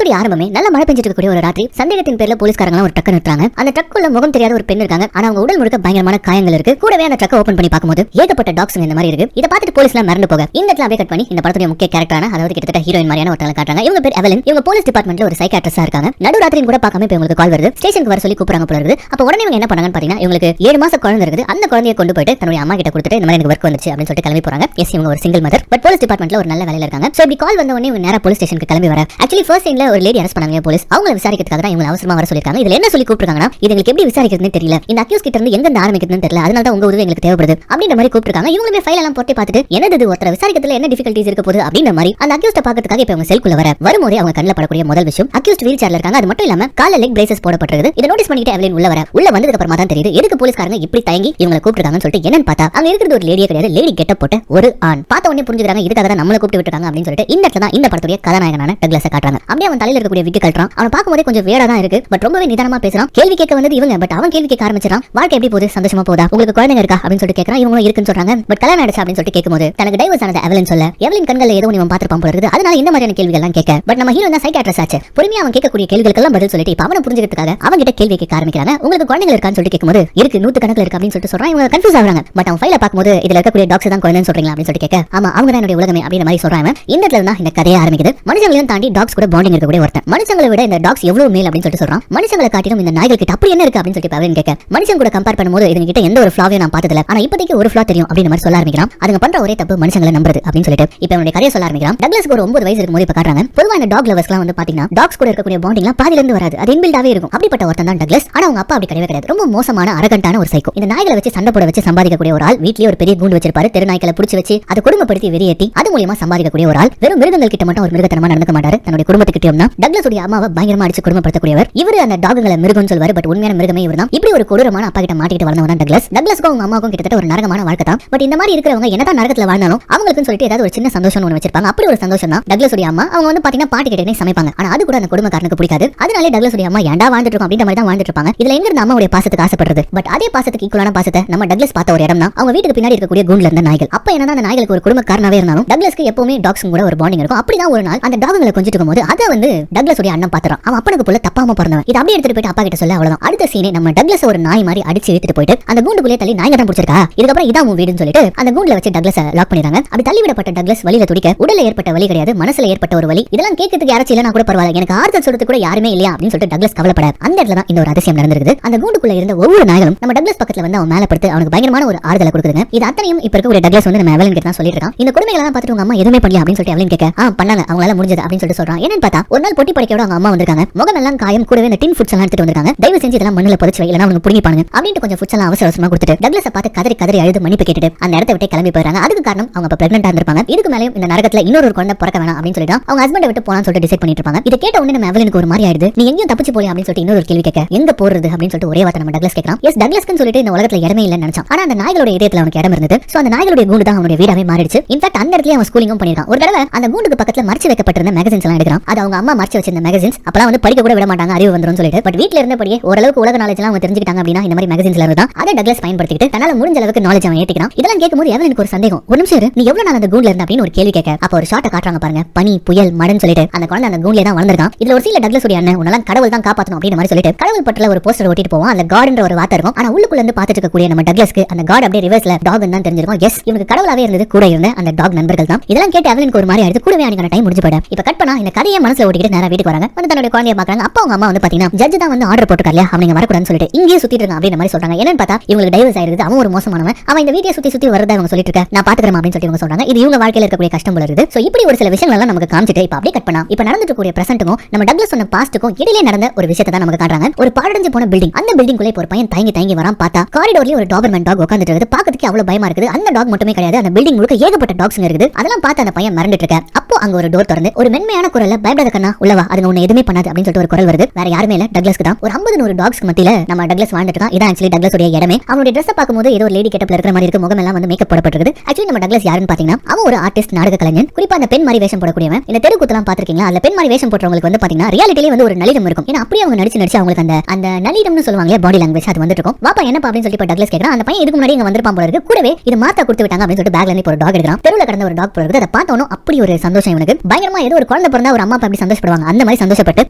கதையோட ஆரம்பமே நல்ல மழை பெஞ்சிட்டு இருக்கக்கூடிய ஒரு ராத்திரி சந்தேகத்தின் பேர்ல போலீஸ்காரங்க ஒரு ட்ரக் நிறுத்துறாங்க. அந்த ட்ரக்குள்ள முகம் தெரியாத ஒரு பெண் இருக்காங்க. ஆனா அவங்க உடல் முழுக்க பயங்கரமான காயங்கள் இருக்கு. கூடவே அந்த ட்ரக்கை ஓபன் பண்ணி பார்க்கும்போது ஏகப்பட்ட டாக்ஸ் இந்த மாதிரி இருக்கு. இத பார்த்துட்டு போலீஸ்லாம் மறந்து போக இந்த இடத்துல அப்படியே கட் பண்ணி இந்த படத்துடைய முக்கிய கேரக்டரான அதாவது கிட்டத்தட்ட ஹீரோயின் மாதிரியான ஒருத்தங்களை காட்டுறாங்க. இவங்க பேர் எவலின். இவங்க போலீஸ் டிபார்ட்மெண்ட்ல ஒரு சைக்காட்ரிஸ்டா இருக்காங்க. நடுராத்திரியும் கூட பார்க்காம இப்ப இவங்களுக்கு கால் வருது. ஸ்டேஷனுக்கு வர சொல்லி கூப்பிடுறாங்க போல இருக்குது. அப்ப உடனே இவங்க என்ன பண்ணாங்கன்னு பாத்தீங்கன்னா இவங்களுக்கு 7 மாச குழந்தை இருக்குது. அந்த குழந்தையை கொண்டு போயிட்டு தன்னுடைய அம்மா கிட்ட கொடுத்துட்டு இந்த மாதிரி எனக்கு வர்க் வந்துச்சு அப்படின்னு சொல்லிட்டு கிளம்பி போறாங்க. எஸ் இவங்க ஒரு சிங்கிள் மதர். பட் போலீஸ் டிபார்ட்மெண்ட்ல ஒரு நல்ல வேலையில இருக்காங்க. சோ இப்படி கால் வந்த உடனே இவங்க நேரா போலீஸ் ஸ்டேஷனுக்கு கிளம்பி வர ஆக்சுவலி ஃபர்ஸ்ட் சீன்ல ஒரு லேடி அரெஸ்ட் பண்ணாங்க போலீஸ். அவங்க விசாரிக்கிறதுக்காக தான் இவங்க அவசரமா வர சொல்லிருக்காங்க. இதுல என்ன சொல்லி கூப்பிட்டுருக்காங்கன்னா இது உங்களுக்கு எப்படி விசாரிக்கிறதுன்னு தெரியல, இந்த அக்யூஸ் கிட்ட இருந்து எங்க ஆரம்பிக்கிறதுன்னு தெரியல, அதனால தான் உங்க உதவி எங்களுக்கு தேவைப்படுது அப்படின்ற மாதிரி கூப்பிட்டுருக்காங்க. இவங்களுமே ஃபைல் எல்லாம் போட்டு பார்த்துட்டு என்னது ஒருத்தர விசாரிக்கிறதுல என்ன டிஃபிகல்ட்டிஸ் இருக்க போகுது அப்படின்ற மாதிரி அந்த அக்யூஸ்ட பார்க்கிறதுக்காக இப்ப அவங்க செல்குள்ள வரும்போதே அவங்க கண்ணில் படக்கூடிய முதல் விஷயம் அக்யூஸ்ட் வீல் சேர்ல இருக்காங்க. அது மட்டும் இல்லாம கால லெக் பிரேசஸ் போடப்பட்டிருக்கு. இதை நோட்டீஸ் பண்ணிட்டு எவலின் உள்ள வந்ததுக்கு அப்புறமா தான் தெரியுது எதுக்கு போலீஸ்காரங்க இப்படி தயங்கி இவங்களை கூப்பிட்டுருக்காங்கன்னு சொல்லிட்டு. என்னன்னு பார்த்தா அங்க இருக்கிறது ஒரு லேடியே கிடையாது, லேடி கெட்டப் போட்ட ஒரு ஆண். பார்த்த உடனே புரிஞ்சுக்கிறாங்க இதுக்காக தான் நம்மள கூப்பிட்டு விட்டுருக்காங்க அப்படின்னு சொல்லிட்டு. இந்த இடத்துல தான் இந்த படத்துடைய கதாநாயகனான டக்ளஸை காட்டுறாங்க. அப்படியே அவன் தலையில இருக்கக்கூடிய விக்கு கட்டுறான். அவன் பார்க்கும்போதே கொஞ்சம் வேடா தான் இருக்கு. பட் ரொம்பவே நிதானமா பேசுறான். கேள்வி கேட்க வந்தது இவங்க. பட் அவன் கேள்வி கேட்க ஆரம்பிச்சான். வாழ்க்கை எப்படி போகுது, சந்தோஷமா போதா, உங்களுக்கு குழந்தைங்க இருக்கா அப்படின்னு சொல்லிட்டு கேட்கறான். இவங்க இருக்குன்னு சொல்றாங்க. பட் கல்யாணம் ஆயிடுச்சு அப்படின்னு சொல்லிட்டு கேட்கும்போது தனக்கு டைவர்ஸ் ஆனது எவலின் சொல்ல எவலின் கண்கள் ஏதோ இவன் பார்த்திருப்பான் போல இருக்குது. அதனால இந்த மாதிரியான கேள்விகள் எல்லாம் கேட்க பட் நம்ம ஹீரோ தான் சைக்காட்ரிஸ்ட் ஆச்சு. பொறுமையா அவன் கேட்கக்கூடிய கேள்விகளுக்கெல்லாம் பதில் சொல்லிட்டு இப்ப அவனை புரிஞ்சுக்கிறதுக்காக அவங்க கிட்ட கேள்வி கேட்க ஆரம்பிக்கிறாங்க. உங்களுக்கு குழந்தைங்க இருக்கான்னு சொல்லிட்டு கேட்கும்போது இருக்கு 100 கணக்குல இருக்கு அப்படின்னு சொல்லிட்டு சொல்றான். இவங்க கன்ஃபியூஸ் ஆகுறாங்க. பட் அவன் ஃபைல பார்க்கும்போது இதுல இருக்கக்கூடிய டாக்ஸ் தான் குழந்தைன்னு சொல்றீங்களா அப்படின்னு சொல்லிட்டு கேட்க ஆமா அவங்க தான் என்னுடைய உலகமே அப்படின்ற மாதிரி சொல்றாங்க. இந்த இடத்துல தான் இந்த கதையை ஆரம்பிக்குது. மனுஷங்களையும் தாண்டி டாக்ஸ் கூட பாண்டிங் இருக்கக்கூடிய ஒருத்தன். மனுஷங்களை விட இந்த டாக்ஸ் எவ்வளவு மேல் அப்படின்னு சொல்லிட்டு சொல்றான். மனுஷங்களை காட்டிலும் இந்த நாய்கள் கிட்ட அப்படி என்ன இருக்கு அப்படின்னு சொல்லிட்டு அவன் கேட்க மனுஷன் கூட கம்பேர் பண்ணும்போது இதுங்க கிட்ட எந்த ஒரு ஃப்ளாவையும் நான் பார்த்ததில்ல, ஆனா இப்போதைக்கு ஒரு ஃப்ளா தெரியும் அப்படின்னு மாதிரி சொல்ல ஆரம்பிக்கிறான். அதுங்க பண்ற ஒரே தப்பு மனுஷங்களை நம்புறது அப்படின்னு சொல்லிட்டு இப்ப அவனுடைய கதையை சொல்ல ஆரம்பிக்கிறான். டக்ளஸ்க்கு ஒரு 9 வயசு இருக்கும்போது இப்ப காட்டுறாங்க. பொதுவா இந்த டாக் லவர்ஸ்லாம் வந்து பாத்தீங்கன்னா டாக்ஸ் கூட இருக்கக்கூடிய பாண்டிங்லாம் பாதியில இருந்து வராது, அது இன்பில்டாவே இருக்கும். அப்படிப்பட்ட ஒருத்தன் தான் டக்ளஸ். ஆனா அவங்க அப்பா அப்படி கிடையவே கிடையாது. ரொம்ப மோசமான அரகண்டான ஒரு சைக்கோ. இந்த நாய்களை வச்சு சண்டை போட வச்சு சம்பாதிக்கக்கூடிய ஒரு ஆள். வீட்லயே ஒரு பெரிய கூண்டு வச்சிருப்பாரு. தெரு நாய்களை பிடிச்சி வச்சு அதை குடும்பப்படுத்தி வெறியேத்தி அது மூலமா சம்பாதிக்கக்கூடிய ஒரு ஆள். வெறும் மிருகங்கள் கிட்ட மட்டும் ஒரு மிருகத்தனமா நடந்துக்க மாட்டாரு. தன்னுடைய குடும்பத்துக்கிட்டயும் தான் டக்ளஸ் உடைய அம்மாவை பயங்கரமா அடிச்சு குடும்பப்படுத்தக்கூடியவர். இவரு அந்த டாகுகளை மிருகம்னு சொல்வாரு. பட் உண்மையான மிருகமே இவர் தான். இப்படி ஒரு கொடூரமான அப்பா கிட்ட மாட்டிட்டு வளர்ந்தவன் தான் டக்ளஸ். டக்ளஸ்க்கும் அவங்க அம்மாவுக்கும் கிட்டத்தட்ட ஒரு நரகமான வாழ்க்கை தான். பட் இந்த மாதிரி இருக்கிறவங்க என்னதான் நரகத்துல வாழ்ந்தாலும் அவங்களுக்கு சொல்லிட்டு ஏதாவது ஒரு சின்ன சந்தோஷம் ஒன்று வச்சிருப்பாங்க. அப்படி ஒரு சந்தோஷம் தான் டக்ளஸ் உடைய அம்மா. அவங்க வந்து பாத்தீங்கன்னா பாட்டி கிட்டே சமைப்பாங்க. ஆனா அது கூட அந்த குடும்பக்காரனுக்கு பிடிக்காது. அதனால டக்ளஸ் உடைய அம்மா ஏன்டா வாழ்ந்துட்டு இருக்கோம் அப்படின்ற மாதிரி தான் வாழ்ந்துட்டு இருப்பாங்க. இதுல எங்க இருந்து அம்மாவுடைய பாசத்துக்கு ஆசைப்படுறது. பட் அதே பாசத்துக்கு ஈக்குவலான பாசத்தை நம்ம டக்ளஸ் பார்த்த ஒரு இடம் தான் அவங்க வீட்டுக்கு பின்னாடி இருக்கக்கூடிய கூண்டுல இருந்த நாய்கள். அப்ப என்னதான் அந்த நாய்களுக்கு ஒரு குடும்பக்காரனாவே இருந்தாலும் டக்ளஸ்க்கு எப்பவுமே டாக்ஸ் கூட ஒரு பாண்டிங் இருக்கும். அப்படிதான் ஒரு நாள் அந்த டாகுங்களை கொஞ்சிட்டு இருக்கும்போது அதை வந்து டக்ளஸ் உடைய அண்ணன் பாத்துறான். அவன் அப்பனுக்கு போல தப்பாம பிறந்தவன். இதை அப்படியே எடுத்துட்டு போயிட்டு அப்பா கிட்ட சொல்ல அவ்வளவுதான். அடுத்த சீனே நம்ம டக்ளஸ் ஒரு நாய் மாதிரி அடிச்சு இழுத்துட்டு போயிட்டு அந்த கூண்டுக்குள்ளே தள்ளி நாய்ங்க தான் பிடிச்சிருக்கா, இதுக்கப்புறம் இதான் உன் வீடுன்னு சொல்லிட்டு அந்த கூண்டுல வச்சு டக்ளஸ் லாக் பண்ணிடுறாங்க. அப்படி தள்ளிவிடப்பட்ட டக்ளஸ் வலியில துடிக்க உடல்ல ஏற்பட்ட வலி கிடையாது, மனசுல ஏற்பட்ட ஒரு வலி. இதெல்லாம் கேட்கறதுக்கு யாராச்சும் இல்லனா கூட பரவாயில்ல, எனக்கு ஆறுதல் சொல்றதுக்கு கூட யாருமே இல்லையா அப்படின்னு சொல்லிட்டு டக்ளஸ் கவலைப்படாது. அந்த இடத்துல தான் இந்த ஒரு அதிசயம் நடந்திருக்குது. அந்த கூண்டுக்குள்ள இருந்த ஒவ்வொரு நாய்களும் நம்ம டக்ளஸ் பக்கத்துல வந்து அவன் மேல படுத்து அவனுக்கு பயங்கரமான ஒரு ஆறுதலை கொடுக்குதுங்க. இது அத்தனையும் இப்ப இருக்க ஒரு டக்ளஸ் வந்து நம்ம எவலின் கிட்ட தான் சொல்லிட்டு இருக்கான். இந்த கொடுமைகளை எல்லாம் பார்த்துட்டு உங்க அம்மா எதுவுமே பண்ணல அப்படின்னு சொல்லிட்டு எவலின் கேட்க பண்ணாங்க, அவங்களால முடிஞ்சது அப்படின்னு சொல்லிட்டு சொல்றான். என்னன்னு பார்த்தா ஒரு நாள் பொட்டி படைக்கோட அவங்க அம்மா வந்திருக்காங்க. முகம் எல்லாம் காயம், கூடவே இந்த டின் ஃபுட்ஸ் எல்லாம் எடுத்துட்டு வந்திருக்காங்க. தயவு செஞ்சு இதெல்லாம் மண்ணுல புதைச்சு வை, இல்லனா அவங்க புடிங்கிப்பாங்க அப்படினு கொஞ்சம் ஃபுட்ஸ் எல்லாம் அவசர அவசரமா கொடுத்துட்டு டக்ளஸை பார்த்து கதறி கதறி அழுது மன்னிப்பு கேட்டுட்டு அந்த இடத்தை விட்டு கிளம்பி போறாங்க. அதுக்கு காரணம் அவங்க அப்ப பிரெக்னன்ட்டா இருந்திருப்பாங்க. இதுக்கு மேலே இந்த நரகத்துல இன்னொரு குழந்தை பிறக்க வேணாம் அப்படின்னு சொல்லிட்டு அவங்க ஹஸ்பண்டை விட்டு போலாம்னு சொல்லிட்டு டிசைட் பண்ணிட்டு இருப்பாங்க. இதை கேட்ட உடனே நம்ம எவலினுக்கு ஒரு மாதிரி ஆயிடுது. நீ எங்கேயும் தப்பிச்சு போலியா அப்படின்னு சொல்லிட்டு இன்னொரு கேள்வி கேட்க எங்க போறது அப்படின்னு சொல்லிட்டு ஒரே வார்த்தை நம்ம டக்ளஸ் கேட்கலாம். எஸ் டக்ளஸ்க்கு சொல்லிட்டு இந்த உலகத்துல இடமே இல்லன்னு நினைச்சான். ஆனா அந்த நாய்களோட இதயத்துல அவனுக்கு இடம் இருந்தது. சோ அந்த நாய்களுடைய கூண்டு தான் அவனுடைய வீடாவே மாறிடுச்சு. இன்ஃபேக்ட் அந்த இடத்துல அவன் ஸ்கூலிங்கும் பண்ணிருக்கான். ஒரு தடவை அந்த கூண்டுக்கு பக்கத்துல மறைச்சு வைக்கப்பட்டிருந்த மேகசின்ஸ் எல்லாம் எடுக்கிறான். அது அவங்க அம்மா மறைச்சு வச்சிருந்த மேகசின்ஸ். அப்பலாம் வந்து படிக்க கூட விட மாட்டாங்க, அறிவு வந்துரும் சொல்லிட்டு. பட் வீட்ல இருந்தபடியே ஓரளவுக்கு உலக நாலேஜ் எல்லாம் அவங்க தெரிஞ்சுக்கிட்டாங்க அப்படின்னா இந்த மாதிரி மேகசின்ஸ்ல இருந்தா அதை டக்ளஸ் பயன்படுத்திட்டு தன்னால முடிஞ்ச அளவுக்கு நாலேஜ் அவன் ஏத்திக்கிறான். இதெல்லாம் கேட்கும்போது எவலினுக்கு ஒரு சந்தேகம். ஒரு நிமிஷம் இரு, நீ எவ்வளவு நாள் அந்த கூண்டுல இருந்த அப்படின்னு ஒரு கேள்வி கேட்க அப்ப ஒரு ஷாட்டை காட்டுறாங்க பாருங்க. பனி புயல் மடன்னு சொல்லிட்டு அந்த குழந்தை அந்த கூண்டுல தான் வளர்ந்திருக்கான். இதுல ஒரு சீல டக்ளஸ் உடைய அண்ணன் உன்னெல்லாம் கடவுள் தான் காப்பாத்தணும் அப்படின்ற மாதிரி சொல்லிட்டு கடவுள் பட்டல ஒரு போஸ்டர் ஒட்டிட்டு போவான். அந்த காட்ன்ற ஒரு வார்த்தை இருக்கும். ஆனா உள்ளுக்குள்ள இருந்து பார்த்துட்டு இருக்கக்கூடிய நம்ம டக்ளஸ்க்கு அந்த காட் அப்படியே ரிவர்ஸ்ல டாக் தான் தெரிஞ்சிருக்கும். எஸ் இவனுக்கு கடவுளாவே இருந்தது கூட இருந்த அந்த டாக் நண்பர்கள் தான். இதெல்லாம் கேட்டு எவலினுக்கு ஒரு மாதிரி ஆயிடுது. கூடவே அன்னைக்கு டைம் முடிஞ்சு போயிடும். இப்ப கட் பண்ணா இந்த கதையை மனசுல ஓட்டிட்டு நேரா வீட்டுக்கு வராங்க. வந்து தன்னுடைய குழந்தைய பாக்குறாங்க. அப்பா அவங்க அம்மா வந்து பாத்தீங்கன்னா ஜட்ஜ் தான் வந்து ஆர்டர் போட்டுருக்காரு, அவங்க வரக்கூடாதுன்னு சொல்லிட்டு இங்கேயே சுத்திட்டு இருக்காங்க அப்படின்ற மாதிரி சொல்றாங்க. என்னன்னு பார்த்தா இவங்களுக்கு டைவர்ஸ் ஆயிருது. அவன் ஒரு மோசமானவன், அவன் இந்த வீட்டையே சுத்தி சுத்தி வரதா இவங்க சொல்லிட்டு இருக்க, நான் பாத்துக்கிறேன் அப்படின்னு சொல்லி இவங்க சொல்றாங்க. இது இவங்க வாழ்க்கையில இருக்கக்கூடிய கஷ்டம் போல இருக்குது. சோ இப்படி ஒரு சில விஷயங்கள் எல்லாம் நமக்கு காமிச்சிட்டு இப்ப அப்படியே கட் பண்ணா இப்ப நடந்துட்டு கூடிய பிரசன்ட்டுக்கும் நம்ம டக்ளஸ் சொன்ன பாஸ்ட்டுக்கும் இடையிலே நடந்த ஒரு விஷயத்தை தான் நமக்கு காட்டுறாங்க. ஒரு பாழடைஞ்சு போன பில்டிங். அந்த பில்டிங்குள்ளே ஒரு பையன் தயங்கி வரான். பார்த்தா காரிடோர்லயே ஒரு டாபர்மேன் டாக் உட்கார்ந்துட்டு இருக்குது. பார்க்கிறதுக்கு அவ்வளவு பயமா இருக்குது. அந்த டாக் மட்டுமே கிடையாது, அந்த பில்டிங் முழுக்க ஏகப்பட்ட டாக்ஸ் இருக்குது. அதெல்லாம் பார்த்து அந்த பையன் மறந்துட்டு இருக்க. அப்போ அங்க ஒரு டோர் திறந்து ஒரு மென்மையான குரல்ல பயப்படாத கண்ணா உள்ளவா, அதுங்க உன்னை எதுவுமே பண்ணாது அப்படின்னு சொல்லிட்டு ஒரு குரல் வருது. வேற யாருமே இல்ல, டக்ளஸ்க்கு தான். ஒரு 50-100 டாக்ஸ்க்கு மத்தியில நம்ம டக்ளஸ் வாழ்ந்துட்டு இருக்கான். இதான் ஆக்சுவலி டக்ளஸ் உடைய இடமே. அவனுடைய ட்ரெஸ் பார்க்கும்போது ஏதோ ஒரு லேடி கெட்டப்ல இருக்கிற மாதிரி இருக்கு. முகம் எல்லாம் வந்து மேக்கப் போடப்பட்டிருக்கு. ஆக்சுவலி நம்ம டக்ளஸ் யாருன்னு பாத்தீங்கன்னா அவன் ஒரு ஆர்டிஸ்ட், நாடக கலைஞன். குறிப்பா அந்த பெண் மாதிரி வேஷம் போடக்கூடியவன். இந்த தெருக்கூத்தலாம் பாத்திருக்கீங்களா, அதுல பெண் மாதிரி வேஷம் போடுறவங்களுக்கு வந்து பாத்தீங்கன்னா ரியாலிட்டிலே வந்து ஒரு நளினம் இருக்கும். ஏன்னா அப்படியே அவங்க நடிச்சு அவங்களுக்கு அந்த நளினம்னு சொல்லுவாங்க பாடி லாங்குவேஜ் அது வந்துட்டு இருக்கும். வாப்பா என்னப்பா அப்படின்னு சொல்லி டக்ளஸ் கேக்குறான். அந்த பையன் இதுக்கு முன்னாடி இங்க வந்திருப்பான் போல இருக்கு. கூடவே இது மார்த்தா கொடுத்து விட்டாங்க அப்படின்னு சொல்லிட்டு பேக்ல இருந்து ஒரு டாக் எடுக்கிறான். தெருவுல கடந்த ஒரு டாக் போல இருக்கு. அதை பார்த்தோம் அப்படி ஒரு சந்தோஷம் இவனுக்கு. பயங்கரமா ஏதோ ஒரு குழந்தை பிறந்தா ஒரு அம்மா அப்பா அப்படி சந்தோஷம் சந்தோஷப்படுவாங்க. அந்த மாதிரி சந்தோஷப்பட்டு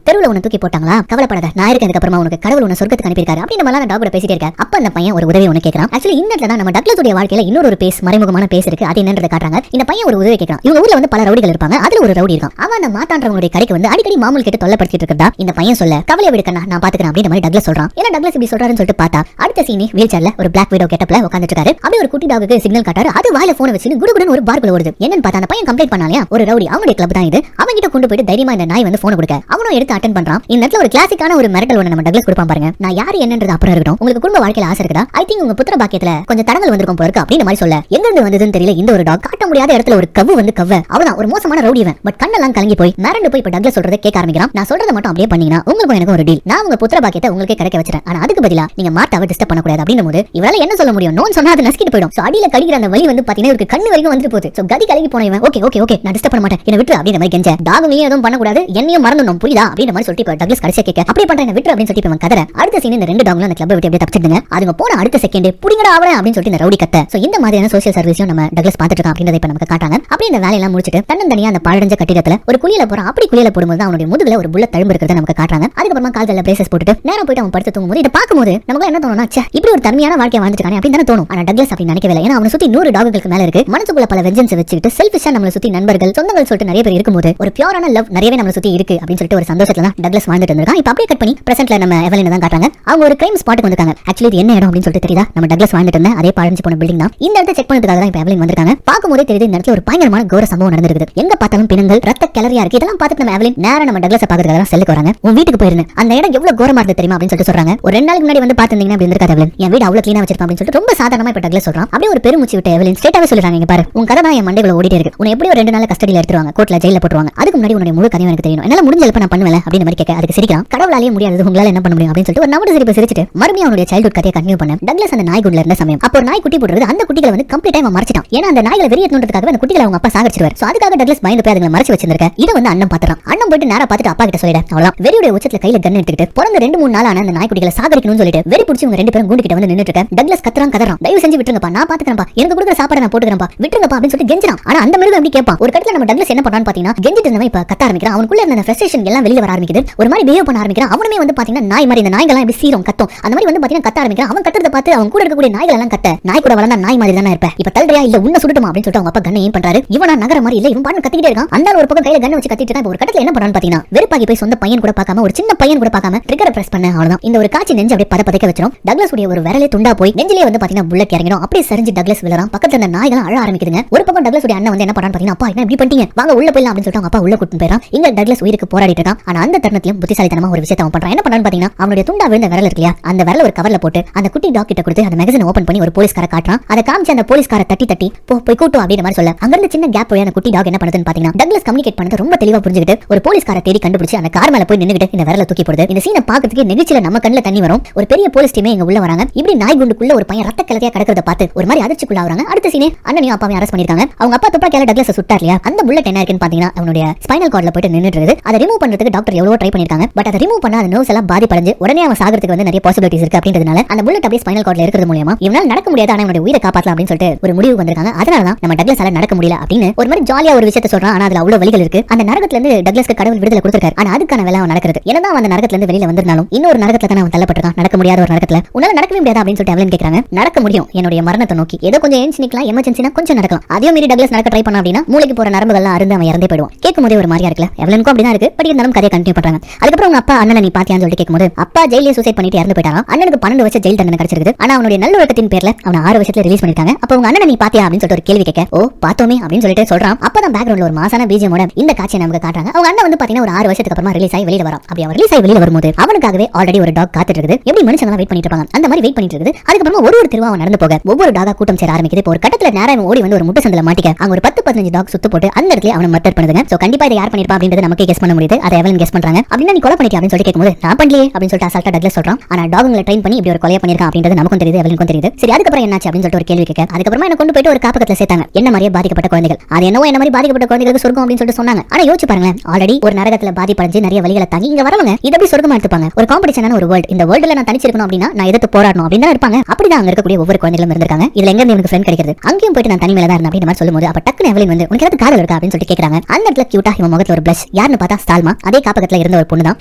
தெருவுல உன்னை தூக்கி போட்டாங்களா, கவலைப்படாத, நான் இருக்கதுக்கு அப்புறமா உனக்கு கடவுள் உன்னை சொர்க்கத்துக்கு அனுப்பியிருக்காரு அப்படின்னு நம்ம டாக் கூட பேசிட்டே இருக்காரு. அப்ப அந்த பையன் ஒரு உதவி ஒன்னு கேட்கறான். ஆக்சுவலி இந்த இடத்துல தான் நம்ம டக்ளஸ் உடைய வாழ்க்கையில இன்னொரு பேஸ், மறைமுகமான பேஸ் இருக்கு. அது என்னன்றதை காட்டுறாங்க. இந்த பையன் ஒரு உதவி கேட்கறான். இவங்க ஊர்ல வந்து பல ரவுடிகள் இருப்பாங்க. அதுல ஒரு ரவுடி இருக்கான். அவன் அந்த மாட்டான்றவங்களுடைய கடைக்கு வந்து அடிக்கடி மாமூல் கேட்டு தொல்லைப்படுத்திட்டு இருக்கா. இந்த பையன் சொல்ல, கவலை விடுக்கண்ணா, நான் பாத்துக்கிறேன் அப்படின்ற மாதிரி டக்ளஸ் சொல்றான். ஏன்னா டக்ளஸ் இப்படி சொல்றாருன்னு சொல்லிட்டு பார்த்தா அடுத்த சீனி வீல் சேர்ல ஒரு பிளாக் வீடோ கெட்டப்ல உட்கார்ந்துட்டு இருக்காரு. அப்படியே ஒரு குட்டி டாகுக்கு சிக்னல் காட்டாரு. அது வாயில போன் வச்சு குடுகுடுன்னு ஒரு பார்க்குள்ள ஓடுது. என்னன்னு பார்த்தா அந்த பையன் கம்ப்ளைண்ட் பண்ணாலியா, ஒரு ரவுடி அவனுடைய கிளப் தான் இது. அவங்க கிட்ட கொண்டு போயிட்டு தைரியமா இந்த நாய் வந்து போன் கொடுக்க அவனும் எடுத்து அட்டெண்ட் பண்றான். இந்த இடத்துல ஒரு கிளாசிக்கான ஒரு மிரட்டல் ஒன்னு நம்ம டக்ளஸ் கொடுப்பான் பாருங்க. நான் யாரு என்னன்றது அப்புறம் இருக்கட்டும், உங்களுக்கு குடும்ப வாழ்க்கையில ஆசை இருக்குதா, ஐ திங்க் உங்க புத்திர பாக்கியத்துல கொஞ்சம் தடங்கள் வந்திருக்கும் போல இருக்கு அப்படின்னு மாதிரி சொல்ல, எங்க இருந்து வந்ததுன்னு தெரியல இந்த ஒரு டாக் காட்ட முடியாத இடத்துல ஒரு கவ்வு வந்து கவ்வ அவ்வளவுதான் ஒரு மோசமான ரவுடி இவன். பட் கண்ணெல்லாம் கலங்கி போய் மிரண்டு போய் இப்ப டக்ளஸ் சொல்றதை கேட்க ஆரம்பிக்கிறான். நான் சொல்றதை மட்டும் அப்படியே பண்ணீங்கன்னா உங்களுக்கும் எனக்கு ஒரு டீல், நான் உங்க புத்திர பாக்கியத்தை உங்களுக்கே கிடைக்க வச்சிரேன். ஆனா அதுக்கு பதிலா நீங்க மாட்டாவை டிஸ்டர்ப் பண்ணக்கூடாது அப்படின்னும் போது இவரால என்ன சொல்ல முடியும், நோன் சொன்னா அது நசுக்கிட்டு போயிடும். சோ அடியில கடிக்கிற அந்த வலி வந்து பாத்தீங்கன்னா இவருக்கு கண்ணு வரைக்கும் வந்துட்டு போகுது. சோ கதி கலங்கி போன இவன் ஓகே ஓகே ஓகே நான் டிஸ்டர்ப் பண்ண மாட்டேன், என்ன விட்டு அப்படின்ற மாதிரி கெஞ்ச, டாகுமையும் எதுவும் பண்ணக்கூடாது, என்னையும் மறந்துடணும் புரியுதா அப்படின்ற மாதிரி சொல்லிட்டு டக்ளஸ் கடைசியா கேட்க அப்படியே பண்றேன் என்ன விட்டு அப்படின்னு சொல்லிட்டு இவன் கதற. அடுத்த சீன் இந்த ரெண்டு டாக்களும் அந்த கிளப்பை விட்டு அப்படியே தப்பிச்சிடுங்க. அதுங்க போன அடுத்த செகண்ட் புடிங்கடா அவளை அப்படின்னு சொல்லிட்டு இந்த ரவுடி கத்த. சோ இந்த மாதிரியான சோஷியல் சர்வீஸையும் நம்ம டக்ளஸ் பார்த்துட்டு இருக்கோம் அப்படின்றத இப்ப நமக்கு காட்டாங்க. அப்படியே இந்த வேலையெல்லாம் முடிச்சிட்டு தன்னந்தனியா அந்த பாழடைஞ்ச கட்டிடத்துல ஒரு குளியல போறான். அப்படி குளியல போடும்போது அவனுடைய முதுகுல ஒரு புல்லட் தழும்பு இருக்கிறத நமக்கு காட்டுறாங்க. அதுக்கப்புறமா கால்கள்ல பிரேசஸ் போட்டுட்டு நேரம் போயிட்டு அவன் படுத்து தூங்கும்போது இதை பார்க்கும்போது நமக்கு என்ன தோணும்னா, ச்சே இப்படி ஒரு தன்மையான வாழ்க்கையை வாழ்ந்துட்டானே அப்படின்னு தானே தோணும். ஆனா டக்ளஸ் அப்படி நினைக்கவே இல்லை. ஏன்னா அவனை சுத்தி 100 டாகுகளுக்கு மேல இருக்கு. மனசுக்குள்ள பல வெஞ்சன்ஸ் வச்சுக்கிட்டு செல்ஃபிஷா நம்மள சுத்தி நண்பர்கள் சொந்தங்கள் சொல்லிட்டு நிறைய பேர் இருக்கும்போது ஒரு பியூரான லவ் நிறையவே நம்மள சுத்தி இருக்கு அப்படின்னு சொல்லிட்டு ஒரு சந்தோஷத்துல தான் டக்ளஸ் வாழ்ந்துட்டு இருக்கான். இப்ப அப்படியே கட் பண்ணி பிரசன்ட்ல நம்ம எவலின் தான் காட்டுறாங்க. அவங்க ஒரு கிரைம் ஸ்பாட்டுக்கு வந்திருக்காங்க. ஆக்சுவலி இது என்ன இடம் அப்படின்னு சொல்லிட்டு தெரியுதா, நம்ம டக்ளஸ் வாழ்ந்துட்டு இருந்த அதே பழஞ்சு போன பில்டிங் தான். இந்த இடத்தை செக் பண்ணதுக்காக தான் இப்ப எவலின் வந்திருக்காங்க. பார்க்கும்போதே தெரியுது இந்த இடத்துல ஒரு பயங்கரமான கோர சம்பவம் நடந்திருக்கு. எங்க பார்த்தாலும் பிணங்கள், ரத்த கிளறியா இருக்கு. இதெல்லாம் பார்த்துட்டு நம்ம எவலின் நேரா நம்ம டக்ளஸை பார்க்கறதுக்காக தான் செல்லுக்கு வராங்க. உன் வீட்டுக்கு போயிருந்தேன், அந்த இடம் எவ்வளவு கோரமா இருக்கு தெரியுமா அப்படின்னு சொல்லிட்டு சொல்றாங்க. ஒரு 2 நாளைக்கு முன்னாடி வந்து பாத்துட்டீங்கன்னா அப்படி இருந்திருக்காது எவலின், என் வீடு அவ்வளவு கிளீனா வச்சிருப்பேன் அப்படின்னு சொல்லிட்டு ரொம்ப சாதாரணமா இப்ப டக்ளஸ் சொல்றான். அப்படியே ஒரு பெருமூச்சு விட்டு எவலின் ஸ்ட்ரைட்டாவே சொல்றாங்க, இங்க பாரு உன் கதை தான் என் மண்டைக்குள்ள ஓடிட்டே இருக்கு. உன்னை எப்படி ஒரு 2 நாள் கஸ்டடியில எடுத்துருவாங்க, கோர்ட்ல ஜெயில போட்டுருவாங்க. அதுக்கு முன்னாடி உன்னுடைய முழு கதையும் எனக்கு தெரியும். என்னால முடிஞ்ச ஹெல்ப் நான் பண்ணுவேன் அப்படின்னு மாதிரி கேட்க அதுக்கு சிரிக்கிறான். கடவுளாலேயே முடியாது, உங்களால என்ன பண்ண முடியும் அப்படின்னு சொல்லிட்டு ஒரு நமடு சிரிப்பு சிரிச்சிட்டு மறுபடியும் அவனுடைய சைல்ட்ஹுட் கதையை கண்டினியூ பண்ண. டக்ளஸ் அந்த நாய் குட்ல இருந்த சமயம் அப்போ ஒரு நாய் குட்டி போடுறது அந்த குட்டிகளை வந்து கம்ப்ளீட்டா அவன் மறைச்சிட்டான். ஏன்னா அந்த நாய்களை வெறியேற்றணுன்றதுக்காக அந்த குட்டிகளை அவங்க அப்பா சாகடிச்சிருவார். சோ அதுக்காக டக்ளஸ் பயந்து போய் அதுங்களை மறைச்சு வச்சிருக்க. இதை வந்து அண்ணன் பாத்துறான். அண்ணன் போயிட்டு நேரா பார்த்துட்டு அப்பா கிட்ட சொல்லிட, அவ்வளவுதான் வெறியுடைய உச்சத்துல கையில கன் எடுத்துக்கிட்டு பிறந்த 2-3 நாள் ஆன அந்த நாய்க்குட்டிகளை சாகடிக்கணும்னு சொல்லிட்டு வெறி பிடிச்சி உங்க 2 பேரும் கூண்டு கிட்ட வந்து நின்னுட்டு இருக்க. டக்ளஸ் கத்துறான் கதறான், தயவு செஞ்சு விட்டுருங்கப்பா, நான் பாத்துக்கிறேன்ப்பா, எனக்கு கொடுக்குற சாப்பாடு நான் போட்டுக்கிறேன்ப்பா, விட்டுருங்கப்பா அப்படின்னு சொல்லிட்டு கெஞ்சிரான். ஆனா அந்த மிருகம் எப்படி கேட்பான். ஒரு கட்டத்துல நம்ம டக்ளஸ் என்ன பண்றான்னு பாத்தீங்கன்னா கெஞ்சிட்டு இருந்தவன் இப்ப கத்த ஆரம்பிக்கிறான். அவனுக்குள்ள இருந்த ஃப்ரஸ்ட்ரேஷன் எல்லாம் வெளியில வர ஆரம்பிக்குது. ஒரு மாதிரி பிஹேவ் பண்ண ஆரம்பிக்கிறான். அவனுமே வந்து பாத்தீங்கன்னா நாய் மாதிரி இந்த நாய்கள் எல்லாம் எப்படி சீரும் கத்தும் அந்த மாதிரி வந்து பாத்தீங்கன்னா கத்த ஆரம்பிக்கிறான். அவன் கத்துறத பார்த்து அவன் கூட இருக்கக்கூடிய நாய்கள் எல்லாம் கத்த, நாய் கூட வளர்ந்தா நாய் மாதிரி தானே இருப்ப, இப்ப தல்றியா இல்ல உன்ன சுடுட்டுமா அப்படின்னு சொல்லிட்டு அவங்க அப்பா கண்ணை ஏன் பண்றாரு. இவனா நகர மாதிரி இல்ல, இவன் பாட்டு கத்திக்கிட்டே இருக்கான். அந்த ஒரு பக்கம் கையில கண்ணை வச்சு கத்திட்டு இருக்கான். ஒரு கட்டத்துல என்ன பண்றான்னு பாத்தீங்கன்னா வெறுப்பாகி போய் சொந்த பையன் கூட பார்க்காம ஒரு சின்ன பையன் கூட பார்க்காம ட்ரிகரை பிரஸ் பண்ண. அவ்வளவுதான் இந்த ஒரு காட்சி நெஞ்சு அப்படியே பதக்க வச்சிரும். டக்ளஸ் உடைய ஒரு விரலே துண்டா போய் நெஞ்சிலே வந்து பாத்தீங்கன்னா புல்லட் இறங்கிடும். அப்படியே சரிஞ்சு டக்ளஸ் விழறான். பக்கத்துல இருந்த நாய்கள் அழ ஆரம்பிக்குதுங்க. ஒரு பக்கம் டக்ளஸ் உடைய அண்ணன் வந்து என்ன பண்றான்னு பாத்தீங்கன்னா, அப்பா என்ன இப்படி பண்ணிட்டீங்க, வாங்க உள்ள போயிடலாம் அப்படின்னு சொல்லிட்டு அவங்க அப்பா உள்ள கூட்டிட்டு போயிறான். இங்க டக்ளஸ் உயிருக்கு போராடிட்டு இருக்கான். ஆனா அந்த தருணத்திலும் புத்திசாலித்தனமா ஒரு விஷயத்தை அவன் பண்றான். என்ன பண்றான்னு பாத்தீங்கன்னா அவனுடைய துண்டா விழுந்த விரல் இருக்கு இல்லையா, அந்த விரல ஒரு கவர்ல போட்டு அந்த குட்டி டாக் கிட்ட கொடுத்து அந்த மேகசினை ஓபன் பண்ணி ஒரு போலீஸ்கார காட்டுறான். அதை காமிச்சு அந்த போலீஸ்கார தட்டி போய் கூட்டும் அப்படின்ற மாதிரி சொல்ல அங்க இருந்து சின்ன கேப் போய் அந்த குட்டி டாக் என்ன பண்ணுதுன்னு பாத்தீங்கன்னா டக்ளஸ் கம்யூனிகேட் பண்ணது ரொம்ப தெளிவா புரிஞ்சுக்கிட்டு ஒரு போலீஸ்கார தேடி கண்டுபிடிச்சு அந்த கார் மேல போய் நின்னுகிட்டு இந்த விரல தூக்கி போடுது. இந்த சீனை பாக்கிறதுக்கு நெகிழ்ச்சியில நம்ம கண்ணுல தண்ணி வரும். ஒரு பெரிய போலீஸ் டீமே இங்க உள்ள வராங்க. இப்படி நாய் குண்டுக்குள்ள ஒரு பையன் ரத்த கலக்கையா கிடக்கிறத பார்த்து ஒரு மாதிரி அதிர்ச்சிக்குள்ளாவறாங்க. அடுத்த சீனே அண்ணனையும் அப்பாவையும் அரெஸ்ட் பண்ணிருக்காங்க. அவங்க அப்பா துப்பாக்கியால டக்ளஸ் சுட்டார் இல்லையா, அந்த புல்லட் என்ன இருக்குன்னு பாத்தீங்கன்னா அவனுடைய ஸ்பைனல் கார்ட்ல போயிட்டு நின்னுட்டு இருக்குது. அதை ரிமூவ் பண்றதுக்கு டாக்டர் எவ்வளவு ட்ரை பண்ணிருக்காங்க. பட் அதை ரிமூவ் பண்ணா அந்த நர்வ்ஸ் எல்லாம் பாதிப்படைஞ்சு உடனே அவன் சாகிறதுக்கு வந்து நிறைய பாசிபிலிட்டிஸ் இருக்கு அப்படின்றதுனால அந்த புல்லட் அப்படியே ஸ்பைனல் கார்ட்ல இருக்கிறது மூலமா இவனால நடக்க முடியாது, ஆனா அவனுடைய உயிரை காப்பாற்றலாம் அப்படின்னு சொல்லிட்டு ஒரு முடிவு வந்திருக்காங்க. அதனால தான் நம்ம டக்ளஸால நடக்க முடியல அப்படின்னு ஒரு மாதிரி ஜாலியா ஒரு விஷயத்தை சொல்றான். ஆனா அதுல அவ்வளவு வலிகள் இருக்கு. அந்த நரகத்துல இருந்து டக்ளஸ்க்கு கடவுள் விடுதலை கொடுத்திருக்காரு. ஆனா அதுக்கான வேலை அவன் நடக்கிறது. என்னதான் அந்த நரகத்துல இருந்து வெளியில வந்திருந்தாலும் இன்னொரு நரகத்துல தான் அவன் தள்ளப்பட்டிருக்கான். நடக்க முடியாத ஒரு நரகத்துல உன்னால நடக்கவே முடியாது அப்படின்னு சொல்லிட்டு அவன் கேக்குறாங்க. நடக்க முடியும், என்னுடைய மரணத்தை நோக்கி ஏதோ கொஞ்சம் ஏஞ்சி நிக்கலாம், எமர்ஜென்சினா கொஞ்சம் நடக்கலாம். அதே மாதிரி டக்ளஸ் நடக்க ட்ரை பண்ணா அப்படின்னா மூளைக்கு போற நரம்புகள்லாம் அருந்து அவன் இறந்தே போயிடுவான். கேட்கும் போதே ஒரு மாதிரியா இருக்குல்ல, எவ்வளவுக்கும் அப்படிதான் இருக்கு. பட் இருந்தாலும் கதையை கண்டினியூ பண்றாங்க. அதுக்கப்புறம் உங்க அப்பா அண்ணனை நீ பாத்தியான்னு சொல்லிட்டு கேட்கும்போது அப்பா ஜெயிலே சூசைட் பண்ணிட்டு இறந்து போயிட்டான். அண்ணனுக்கு 12 வருஷம் ஜெயில் தண்டனை கிடைச்சிருக்கு. ஆனா அவனுடைய நல்லொழுக்கத்தின் பேர்ல அவனை 6 வருஷத்துல ரிலீஸ் பண்ணிட்டாங்க. அப்ப உங்க அண்ணனை நீ பாத்தியா அப்படின்னு சொல்லிட்டு ஒரு கேள்வி கேட்க ஓ பார்த்தோமே அப்படின்னு சொல்லிட்டு சொல்றான். அப்பதான் பேக்ரவுண்ட்ல ஒரு மாசான பிஜிஎமோட இந்த காட்சியை நமக்கு காட்டுறாங்க. அவங்க அண்ணன் வந்து பாத்தீங்கன்னா ஒரு 6 வருஷத்துக்கு அப்புறமா ரிலீஸ் ஆகி வெளியில வரும். அப்படி அவன் ரிலீஸ் ஆகி வெளியில வரும்போது அவனுக்காகவே ஆல்ரெடி ஒரு டாக் காத்துட்டு இருக்குது. எப்படி மனுஷங்க வெயிட் பண்ணிட்டு இருப்பாங்க அந்த மாதிரி வெயிட் பண்ணிட்டு இருக்குது. அதுக்கப்புறமா ஒரு தெருவா அவன் நடந்து போக ஒவ்வொரு டாகா கூட்டம் சேர ஆரம்பிக்குது. இப்போ ஒரு கட்டத்துல நேரம் ஓடி வந்து ஒரு முட்டை சந்தில மாட்டிக்க அங்க ஒரு 10-15 டாக் சுத்து போட்டு அந்த இடத்துல அவனை மர்டர் பண்ணுதுங்க. சோ கண்டிப்பா இதை யார் பண்ணிருப்பா அப்படின்றது நமக்கு கெஸ் பண்ண முடியுது. அதை எவலன் கெஸ் பண்றாங்க. அப்படின்னா நீ கொலை பண்ணிட்டியா அப்படின்னு சொல்லி கேட்கும்போது நான் பண்ணலையே அப்படின்னு சொல்லிட்டு அசால்ட்டா டக்ளஸ் சொல்றான். ஆனா டாகுங்களை ட்ரெயின் பண்ணி இப்படி ஒரு கொலையை பண்ணிருக்கான் அப்படின்றது நமக்கும் தெரியுது, எவலனுக்கும் தெரியுது. சரி அதுக்கப்புறம் என்னாச்சு அப்படின்னு சொல்லிட்டு ஒரு கேள்வி கேட்க அதுக்கப்புறமா என்ன கொண்டு போயிட்டு ஒரு காப்பகத்துல சேர்த்தாங்க. என்ன மாதிரியே பாதிக்கப்பட்ட குழந்தைகள். அது என்னவோ என்ன மாதிரி பாதிக்கப்பட்ட குழந்தைகளுக்கு சொர்க்கம் அப்படின்னு சொல்லிட்டு சொன்னாங்க. ஆனா யோசிச்சு பாருங்க, ஆல்ரெடி ஒரு நரகத்துல பாதிப்படைஞ்சு நிறைய வலிகளை தாங்கி இங்க வரவங்க இதை எப்படி சொர்க்கமா எடுத்துப்பாங்க. ஒரு காம்படிஷனான ஒரு வேர்ல்ட், இந்த வேர்ல்ட்ல நான் தனிச்சிருக்கணும் அப்படின்னா நான் எதிர்த்து போராடணும் அப்படின்னு தான் இருப்பாங்க. அப்படிதான் அங்க இருக்கக்கூடிய ஒவ்வொரு குழந்தைகளும் இருந்திருக்காங்க. இதுல எங்க இருந்து ஃப்ரெண்ட் கிடைக்கிறது, அங்கேயும் போயிட்டு நான் தனிமையில தான் இருந்தேன் அப்படின்னு மாதிரி சொல்லும்போது அப்ப டக்குனு எவலின் வந்து உனக்கு ஏதாவது காதல் இருக்கா அப்படின்னு சொல்லிட்டு கேக்குறாங்க. அந்த இடத்துல கியூட்டா இவன் முகத்துல ஒரு பிளஷ், யாருன்னு பார்த்தா சால்மா. அதே காப்பகத்துல இருந்த ஒரு பொண்ணு தான்.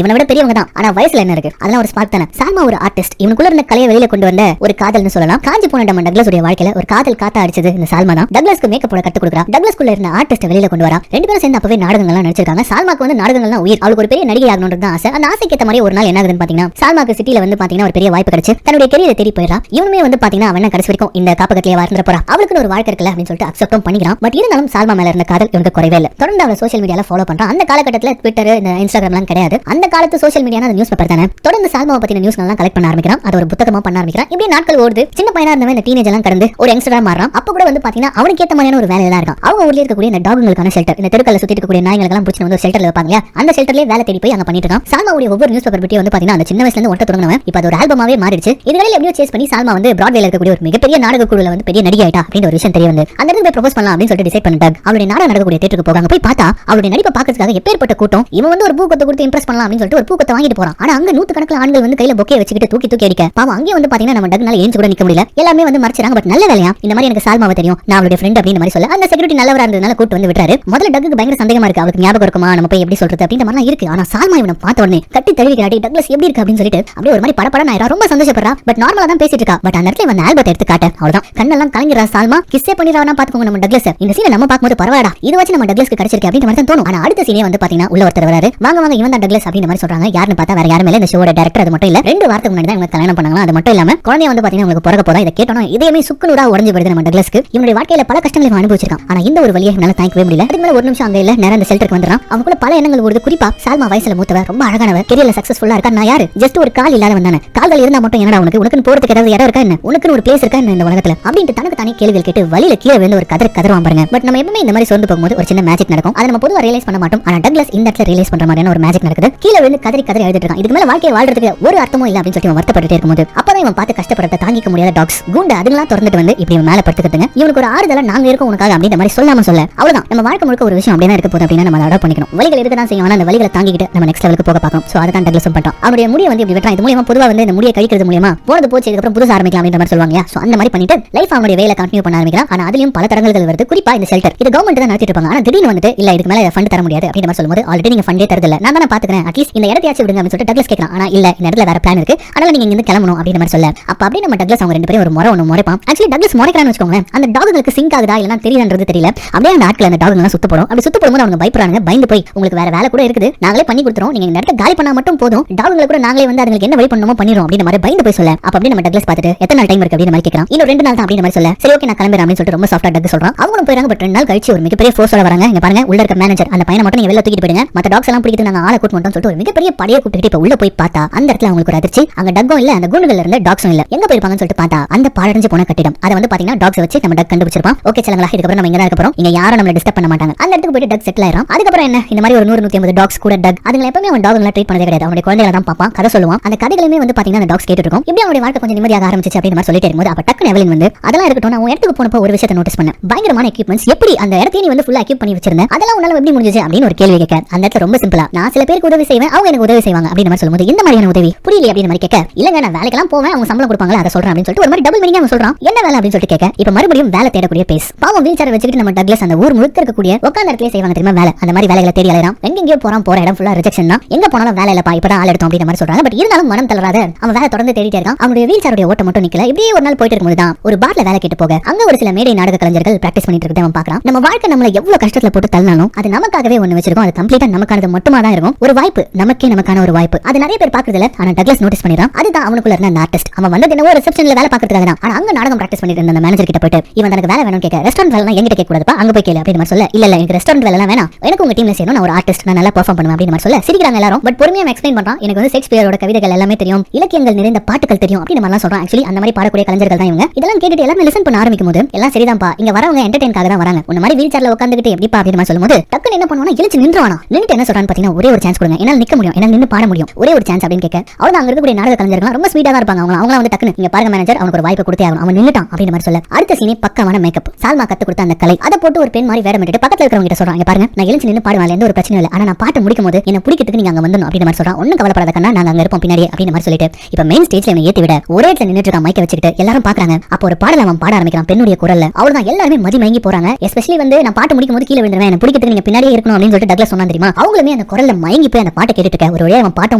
இவனை விட பெரியவங்க தான், ஆனா வயசுல என்ன இருக்கு, அதெல்லாம் ஒரு ஸ்பார்க் தானே. சால்மா ஒரு ஆர்டிஸ்ட். இவனுக்குள்ள இருந்த கலையை வெளியில கொண்டு வந்த ஒரு காதல்னு சொல்லலாம். காஞ்சி போன நம்ம டக்ளஸ் உடைய வாழ்க்கையில ஒரு காதல் காத்தா அடிச்சது இந்த சால்மா தான். டக்ளஸ்க்கு மேக்கப் போட கத்து கொடுக்குறா. டக்ளஸ்குள்ள இருந்த ஆர்டிஸ்ட் வெளியில கொண்டு வரா. ரெண்டு பேரும் சேர்ந்து அப்பவே நாடகங்கள்லாம் நடிச்சிருக்காங்க. சால்மாக்கு வந்து நாடகங்கள்லாம் உயிர். அவளுக்கு ஒரு பெரிய நடிகை ஆகணும்ன்றது தான் ஆசை. அந்த ஆசைக்கு ஏத்த மாதிரி ஒரு நாள் என்ன ஆகுதுன்னு பாத்தீங்கன்னா, சால்மாக்கு சிட்டில வந்து பாத்தீங்கன்னா ஒரு பெரிய வாய்ப்பு கிடைச்சு தன்னுடைய கெரியரை தேடி போயிடா. இவனுமே வந்து பாத்தீங்கன்னா அவன் கடைசி வரைக்கும் இந்த காப்பகத்திலேயே வாழ்ந்துற போறா. அவளுக்கு ஒரு வாழ்க்கை இருக்குல்ல அப்படின்னு சொல்லிட்டு அக்செப்டும் பண்ணிக்கிறான். பட் இருந்தாலும் சால்மா மேல இருந்த காதல் இவனுக்கு குறைவே இல்ல. தொடர்ந்து அவளை சோஷியல் மீடியால ஃபாலோ பண்றான். அந்த காலகட்டத்துல ட்விட்டர், இந்த இன்ஸ்டாகிராம்லாம் கிடையாது. அந்த காலத்து சோஷியல் மீடியானா நியூஸ் பேப்பர் தானே. தொடர்ந்து சால்மாவை பத்தின நியூஸ் எல்லாம் கலெக்ட் பண்ண ஆரம்பிக்கிறான். அது ஒரு புத்தகமா பண்ண ஆரம்பிக்கிறான். இப்படி நாட்கள் ஓடுது. சின்ன பையனா இருந்தவன் இந்த டீனேஜ் எல்லாம் கடந்து ஒரு யங்ஸ்டரா மாறான். அப்ப கூட வந்து பாத்தீங்கன்னா அவனுக்கு ஏத்த மாதிரியான ஒரு வேலையெல்லாம் இருக்கான். அவங்க ஊர்ல இருக்கக்கூடிய இந்த டாகுங்களுக்கான ஷெல்டர், இந்த தெருக்கல்ல சுத்தி இருக்கக்கூடிய நாய்களுக்கெல்லாம் பிடிச்சி வந்து ஷெல்டர்ல வைப்பாங்க. அந்த ஷெல்டர்லயே வேலை தேடி போய் அங்க பண்ணிட்டு இருக்கான். சால்மாவுடைய ஒவ்வொரு நியூஸ் பேப்பர் பத்தி வந்து பாத்தீங்கன்னா அந்த சின்ன வயசுல இருந்து ஒட்ட தொடங்கினவன் இப்ப அது ஒரு ஆல்பமாவே மாறிடுச்சு. இதுகளில் எப்படியோ சேஸ் பண்ணி சால்மா வந்து பிராட்வேல இருக்கக்கூடிய ஒரு மிகப்பெரிய நாடக குழுல வந்து பெரிய நடிகை ஆயிட்டா அப்படின்ற ஒரு விஷயம் தெரிய வந்து அந்த இடத்துல போய் ப்ரோபோஸ் பண்ணலாம் அப்படின்னு சொல்லிட்டு டிசைட் பண்ணிட்டாங்க. அவளுடைய நாடகம் நடக்கக்கூடிய தியேட்டருக்கு போறாங்க. போய் பார்த்தா அவளுடைய நடிப்பை பார்க்கறதுக்காக எப்பேற்பட்ட கூட்டம். இவன் வந்து ஒரு பூக்கத்தை கொடுத்து இம்ப்ரெஸ் பண்ணலாம் அப்படின்னு சொல்லிட்டு ஒரு பூக்கத்தை வாங்கிட்டு போறான். ஆனா அங்க நூத்துக்கணக்கில் ஆண்கள் வந்து கையில பொக்கே வச்சுக்கிட்டு தூக்கி தூக்கி அடிக்க பாவம். அங்கே வந்து பாத்தீங்கன்னா நம்ம டக்னால ஏஞ்சி கூட நிக்க முடியல. எல்லாமே வந்து மறைச்சாங்க. பட் நல்ல வேலையா இந்த மாதிரி எனக்கு சால்மாவை தெரியும், நான் அவளுடைய ஃப்ரெண்ட் அப்படின்னு மாதிரி சொல்ல அந்த செக்யூரிட்டி நல்லவரா இருந்ததுனால கூட்டு வந்து விட்டுறாரு. முதல்ல டக்குக்கு பயங்கர சந்தேகமா இருக்கு. அவளுக்கு ஞாபகம் இருக்குமா, நம்ம போய் எப்படி சொல்றது அப்படின்ற மாதிரி இருக்கு. ஆனா சால்மா இவனை பார்த்த உடனே கட்டி தழுவிக்கிறாடி. டக்ளஸ் எப்படி இருக்கு அப்படின்னு சொல்லிட்டு அப்படியே ஒரு மாதிரி படப்பட ஆயிரா. ரொம்ப சந்தோஷப்படுறா. பட் நார்மலா தான் பேசிட்டு இருக்கா. பட் அந்த இடத்துல இவன் ஆல்பத்தை எடுத்து காட்ட அவ்வளவுதான் கண்ணெல்லாம் கலங்கிறா. சால்மா கிஸ்ஸே பண்ணிடுறானா பாத்துக்கோங்க நம்ம டக்ளஸ். இந்த சீனை நம்ம பார்க்கும்போது பரவாடா, இது வச்சு நம்ம டக்ளஸ்க்கு கிடைச்சிருக்கு அப்படின்ற மாதிரி தான் தோணும். ஆனா அடுத்த சீனே வந்து பாத்தீங்கன்னா உள்ள ஒருத்தர் வராரு. வாங்க வாங்க இவன் தான் டக்ளஸ் அப்படின்ற மாதிரி சொல்றாங்க. யாருன்னு பார்த்தா வேற யாரும் இல்ல, இந்த ஷோட டைரக்டர். அது மட்டும் இல்ல 2 வாரத்துக்கு முன்னாடி தான் இவங்க கல்யாணம் பண்ணாங்க. அது மட்டும் இல்லாம குழந்தைய வந்து பாத்தீங்கன்னா உங்களுக்கு பிறக்க போதா. இதை கேட்டோம் இதயமே சுக்குநூறா உடைஞ்சு போயிடுது நம்ம டக்ளஸ்க்கு. இவனுடைய வாழ்க்கையில பல கஷ்டங்களை இவன் அனுபவிச்சிருக்கான். ஆனா இந்த ஒரு வழியை இவனால தாங்கிக்கவே முடியல. அதுக்கு மேல ஒரு நிமிஷம் அங்க இல்ல, நேரா அந்த ஷெல்டருக்கு வந்துறான். அவனுக்குள்ள பல எண்ணங்கள் ஓடுது. குறிப்பா சால்மா வயசுல மூத்தவ, ரொம்ப அழகானவ, கெரியர்ல சக்சஸ்ஃபுல்லா இருக்கா. நான் யாரு, ஜஸ்ட் ஒரு கால் இல்லாத வந்தானே. கால்கள் இருந்தா மட்டும் என்னடா உனக்கு போறதுக்கு ஏதாவது இடம் இருக்கா என்ன, உனக்கு ஒரு பிளேஸ் இருக்கா என்ன இந்த உலகத்துல அப்படின்ட்டு தனக்கு தானே கேள்விகள் கேட்டு வழியில கீழே விழுந்து ஒரு கதறுவான் பாருங்க. பட் நம்ம எப்பவுமே இந்த மாதிரி சோர்ந்து போகும்போது ஒரு சின்ன மேஜிக் நடக்கும். அதை நம்ம பொதுவா ரியலைஸ் பண்ண மாட்டோம். ஆனா டக்ளஸ் இந்த இடத்துல ரியலைஸ் பண்ற மாதிரியான ஒரு மேஜிக் நடக்குது. கீழே விழுந்து கதறி எழுதிட்டு இருக்கான். இதுக்கு மேல வாழ்க்கையை வாழ்றதுக்கு ஒரு அர்த்தமும் இல்ல அப்படின்னு சொல்லிட்டு வருத்தப்பட்டு இருக்கும்போது அப்பதான் இவன் பார்த்து கஷ்டப்பட்ட தாங்கிக்க முடியாத டாக்ஸ் குண்டு அதுங்களாம் திறந்துட்டு வந்து இப்படி மேல படுத்துக்கிட்டுங்க. இவனுக்கு ஒரு ஆறுதலா நாங்க இருக்கோம் உனக்காக அப்படின்ற மாதிரி சொல்லாம சொல்ல அவ்வளவுதான். நம்ம வாழ்க்கை முழுக்க ஒரு விஷயம் அப்படியே இருக்க போகுது அப்படின்னா நம்ம அடாப்ட் பண்ணிக்கணும். வலிகள் இருக்க தான் செய்யும். ஆனா அந்த வலிகளை தாங்கிட்டு நம்ம நெக்ஸ்ட் லெவலுக்கு போக பார்க்கணும். சோ அதான் டக்ளஸும் பண்றான். அவனுடைய முடியை வந்து இப்படி வெட்டறான். இது மூலமா பொதுவா வந்து இந்த முடியை கழிக்கிறது மூலமா போனது போச்சு, இதுக்கு அப்புறம் புதுசா ஆரம்பிக்கலாம் அப்படின்ற மாதிரி சொல்லுவாங்க. சோ அந்த மாதிரி பண்ணிட்டு லைஃப் அவனுடைய வேலை கண்டினியூ பண்ண ஆரம்பிக்கிறான். ஆனா அதுலயும் பல தடங்கல்கள் வருது. குறிப்பா இந்த ஷெல்டர் இது கவர்மெண்ட் தான் நடத்திட்டு இருப்பாங்க. ஆனா திடீர்னு வந்துட்டு இல்ல இதுக்கு மேல ஃபண்ட் தர முடியாது அப்படின்ற மாதிரி சொல்லும்போது ஆல்ரெடி நீங்க ஃபண்டே தரது இல்ல, நான் தான பாத்துக்கிறேன், அட்லீஸ்ட் இந்த இடத்தையாச்சும் விடுங்க அப்படின்னு சொல்லிட்டு டக்ளஸ் கேட்கறான். ஆனா இல்ல இந்த இடத்துல வேற பிளான் இருக்கு, அதனால நீங்க இங்க கிளம்பணும் அப்படின்ற மாதிரி சொல்ல அப்ப அப்படியே நம்ம டக்ளஸ் அவங்க ரெண்டு பேரும் ஒரு முறை ஒன்று முறைப்பான். ஆக்சுவலி டக்ளஸ் முறைக்கிறான்னு வச்சுக்கோங்க. அந்த டாகுகளுக்கு சிங்க் ஆகுதா இல்லைன்னா தெரியலன்றது தெரியல. அப்படியே அந்த ஆட்கள் அந்த டாகுகள் சுத்த போடும். அப்படி சுத்த போடும்போது அவங்க பயப்படுறாங்க. பயந்து போய் உங்களுக்கு வேற வேலை கூட இருக்குது, நாங்களே பண்ணி கொடுத்துறோம், நீங்க இந்த இடத்த காலி பண்ணா மட்டும் போதும், டாகுகளை கூட நாங்களே வந்து அதுங்களுக்கு என்ன வழி பண்ணணுமோ பண்ணிரும் அப்படின்ற மாதிரி பயந்து போய் சொல்ல அப்ப அப்படியே நம்ம டக்ளஸ் பார்த்துட்டு எத்தனை நாள் டைம் இருக்கு அப்படின்ற மாதிரி கேட்கறான். இன்னும் 2 நாள் தான் அப்படின்ற மாதிரி சொல்ல சரி ஓகே நான் கிளம்புறேன் அப்படின்னு சொல்லிட்டு ரொம்ப சாஃப்டா டக் சொல்றான். அவங்களும் போயிறாங்க. பட் 2 நாள் கழிச்சு ஒரு மிகப்பெரிய ஃபோர்ஸோட வராங்க. இங்க பாருங்க உள்ள இருக்க மேனேஜர் அந்த பையனை மட்டும் நீங்க வெளில தூக்கிட்டு போயிடுங்க, மத்த டாக்ஸ் எல்லாம் பிடிக்கிட்டு நாங்க ஆளை கூட்டு சொல்லிட்டு ஒரு மிகப்பெரிய படையை கூப்பிட்டு இப்ப உள்ள போய் பார்த்தா அந்த இடத்துல அவங்களுக்கு ஒரு அதிர்ச்சி. அங்க டக்கும் இல்ல, அந்த குண்டுகள்ல இருந்து டாக்ஸும் இல்ல. எங்க போயிருப்பாங்கன்னு சொல்லிட்டு பார்த்தா அந்த பாழடைஞ்சு போன கட்டிடம். அதை வந்து பாத்தீங்கன்னா டாக்ஸ் வச்சு நம்ம டக் கண்டுபிடிச்சிருப்பான். ஓகே சொல்லுங்களா, இதுக்கப்புறம் நம்ம இங்க தான் இருக்க போறோம், இங்க யாரும் நம்மள டிஸ்டர்ப் பண்ண மாட்டாங்க. அந்த இடத்துக்கு போயிட்டு டக் செட்டில் ஆயிரும். அதுக்கப்புறம் என்ன இந்த மாதிரி ஒரு 100-150 டாக்ஸ் கூட டக் அதுங்களை எப்பவுமே அவன் டாகுங்களை ட்ரீட் பண்ணதே கிடையாது. அவனுடைய குழந்தைகளை தான் பார்ப்பான், கதை சொல்லுவான். அந்த கதைகளுமே வந்து பாத்தீங்கன்னா அந்த டாக்ஸ் கேட்டுட்டு இருக்கும். இப்படி அவனுடைய வாழ்க்கை கொஞ்சம் நிம்மதியாக ஆரம்பிச்சு அப்படின்னு மாதிரி சொல்லிட்டு இருக்கும்போது அப்ப டக்குனு எவலின் வந்து அதெல்லாம் இருக்கட்டும், நான் உன் இடத்துக்கு போனப்போ ஒரு விஷயத்தை நோட்டீஸ் பண்ணேன். பயங்கரமான எக்யூப்மெண்ட்ஸ், எப்படி அந்த இடத்தை நீ வந்து ஃபுல்லா எக்யூப் பண்ணி வச்சிருந்தேன், அதெல்லாம் உன்னால எப்படி முடிஞ்சது அப்படின்னு ஒரு கேள்வி கேட்க அந்த இடத்துல ரொம்ப சிம்பிளா நான் சில பேருக்கு உதவி செய்வேன், அவங்க எனக்கு உதவி செய்வாங்க அப்படின்னு மாதிரி சொல்லும்போது இந்த மாதிரியான உதவி புரியல அப்படின்னு மாதிரி கேட்க இல்லங்க நான் வேலைக்கெல்லாம் போவேன், அவங்க சம்பளம் கொடுப்பாங்க அதை சொல்றேன் அப்படின்னு சொல்லிட்டு ஒரு மாதிரி டபுள் மீனிங்கா அவன் சொல்றான். என்ன வேலை அப்படின்னு சொல்லிட்டு கேட்க இப்ப மறுபடியும் வேலை தேடக்கூடிய பேஸ். பாவம் வீல் சேர் வச்சுக்கிட்டு நம்ம டக்ளஸ் அந்த ஊர் முழுக்க இருக்கக்கூடிய உட்கார்ந்த இடத்துல செய்வாங்க தெரியுமா வேலை, அந்த மாதிரி வேலைகளை தேடி அலையறான். எங்கெங்கயோ போற இடம் ஃபுல்லா ரிஜெக்ஷன் தான், எங்க போனாலும் வேலை இல்லப்பா இப்பதான் ஆள் எடுத்தோம் அப்படின்ற மாதிரி சொல்றாங்க. பட் இருந்தாலும் மனம் தளராத அவன் வேலை தொடர்ந்து தேடிட்டே இருக்கான். அவனுடைய வீல் சேருடைய ஓட்டம் மட்டும் நிக்கல. இப்படியே ஒரு நாள் போயிட்டு இருக்கும்போது தான் ஒரு பார்ல வேலை கேட்டு போக அங்க ஒரு சில மேடை நாடக கலைஞர்கள் பிராக்டிஸ் பண்ணிட்டு இருக்கதை அவன் பாக்குறான். நம்ம வாழ்க்கை நம்மள எவ்வளவு கஷ்டத்துல போட்டு தள்ளினாலும் அது நமக்காகவே ஒண்ணு வச்சிருக்கோம், அது கம்ப்ளீட்டா நமக்கானது மட்டுமா தான் இருக்கும். ஒரு வாய்ப்பு, நமக்கான ஒரு வாய்ப்பு. அது நிறைய பேர் பாக்குறது இல்ல. ஆனா டக்ளஸ் நோட்டீஸ் பண்ணிறான். அதுதான் அவனுக்குள்ள இருந்த ஆர்டிஸ்ட். அவன் வந்து என்னவோ ரிசப்ஷன்ல வேலை பாக்குறதுக்காக தான். ஆனா அங்க நாடகம் பிராக்டிஸ் பண்ணிட்டு இருந்த மேனேஜர் கிட்ட போயிட்டு இவன் எனக்கு வேலை வேணும் கேட்க ரெஸ்டாரண்ட் வேலை என்கிட்ட கேட்க கூடாதுப்பா, அங்க போய் கேளு அப்படின்னு மாதிரி சொல்ல இல்ல எனக்கு ரெஸ்டாரண்ட் வேலை வேணாம், எனக்கு உங்க டீம்ல சேரணும், நான் ஒரு ஆர்டிஸ்ட், நான் நல்லா பெர்ஃபார்ம் பண்ணுவேன் அப்படின்னு மாதிரி சொல்ல சிரிக்கிறாங்க எல்லாரும். பட் பொறுமையா எக்ஸ்பிளைன் பண்றான். எனக்கு வந்து ஷேக்ஸ்பியரோட கவிதைகள் எல்லாமே தெரியும், இலக்கியங்கள் நிறைந்த பாட்டுகள் தெரியும் அப்படின்னு மாதிரி சொல்றான். ஆக்சுவலி அந்த மாதிரி பாடக்கூடிய கலைஞர்கள் தான் இவங்க. இதெல்லாம் கேட்டுட்டு எல்லாரும் லிசன் பண்ண ஆரம்பிக்கும் போது எல்லாம் சரிதான்ப்பா, இங்க வரவங்க என்டர்டெயின்காக தான் வராங்க, உன்ன மாதிரி வீல் சேர்ல உட்கார்ந்துட்டு எப்படிப்பா அப்படின்னு மாதிரி சொல்லும்போது டக்குன்னு என்ன பண்ணுவானா எழுச்சி நின்றுவானா. நின்னுட்டு என்ன சொல்றான்னு பாத்தீங்கன்னா ஒரே ஒரு சான்ஸ் கொடுங்க, என்னால நிக்க முடியும், என்னால நின்னு பாட முடியும், ஒரே ஒரு சான்ஸ் அப்படின்னு கேட்க அவ்வளவு அங்க இருக்கக்கூடிய நாடக கலைஞர்கள் ரொம்ப ஸ்வீட்டா தான் இருப்பாங்க. அவங்க வந்து டக்குன்னு இங்க பாருங்க மேனேஜர் அவனுக்கு ஒரு வாய்ப்பு கொடுத்தே ஆகணும், அவன் நின்னுட்டான் அப்படின்னு மாதிரி சொல்ல அடுத்த சீனே பக்கமான மேக்கப். சால்மா கத்து கொடுத்த அந்த கலை அதை போட்டு ஒரு பெண் மாதிரி வேற மிட்டு பக்கத்துல இருக்கிறவங்க கிட்ட சொல்றாங்க பாருங்க நான் எழுச்சி நின்னு பாடுவாங்க எந்த ஒரு பிரச்சனை இல்லை, ஆனா நான் பாட்டு முடிக்கும் போது என்ன பிடிக்கிறதுக்கு நீங்க அங்க வந்துடணும் அப்படின்னு மாதிரி சொல்றான். ஒன்னும் கவலைப்படாத கண்ணா நாங்க அங்க இருப்போம் பின்னாடி அப்படின்னு மாதிரி சொல்லிட்டு இப்ப மெயின் ஸ்டேஜ்ல இவனை ஏத்தி விட ஒரே இடத்துல நின்னுட்டு இருக்க மைக்க வச்சுக்கிட்டு எல்லாரும் பாக்குறாங்க. அப்போ ஒரு பாடல அவன் பாட ஆரம்பிக்கிறான் பெண்ணுடைய குரல்ல. அவ்வளவுதான் எல்லாருமே மதி மயங்கி போறாங்க. எஸ்பெஷலி வந்து நான் பாட்டு முடிக்கும் போது கீழே விழுந்துருவேன், என்ன பிடிக்கிறதுக்கு நீங்க பின்னாடியே இருக்கணும் அப்படின்னு சொல்லிட்டு சொல்லிட்டு டக்ளஸ் சொன்னா தெரியுமா? அவங்களுமே அந்த குரல்ல மயங்கி போய் அந்த பாட்டை கேட்டுட்டு இருக்க. ஒரு வழியா அவன் பாட்டை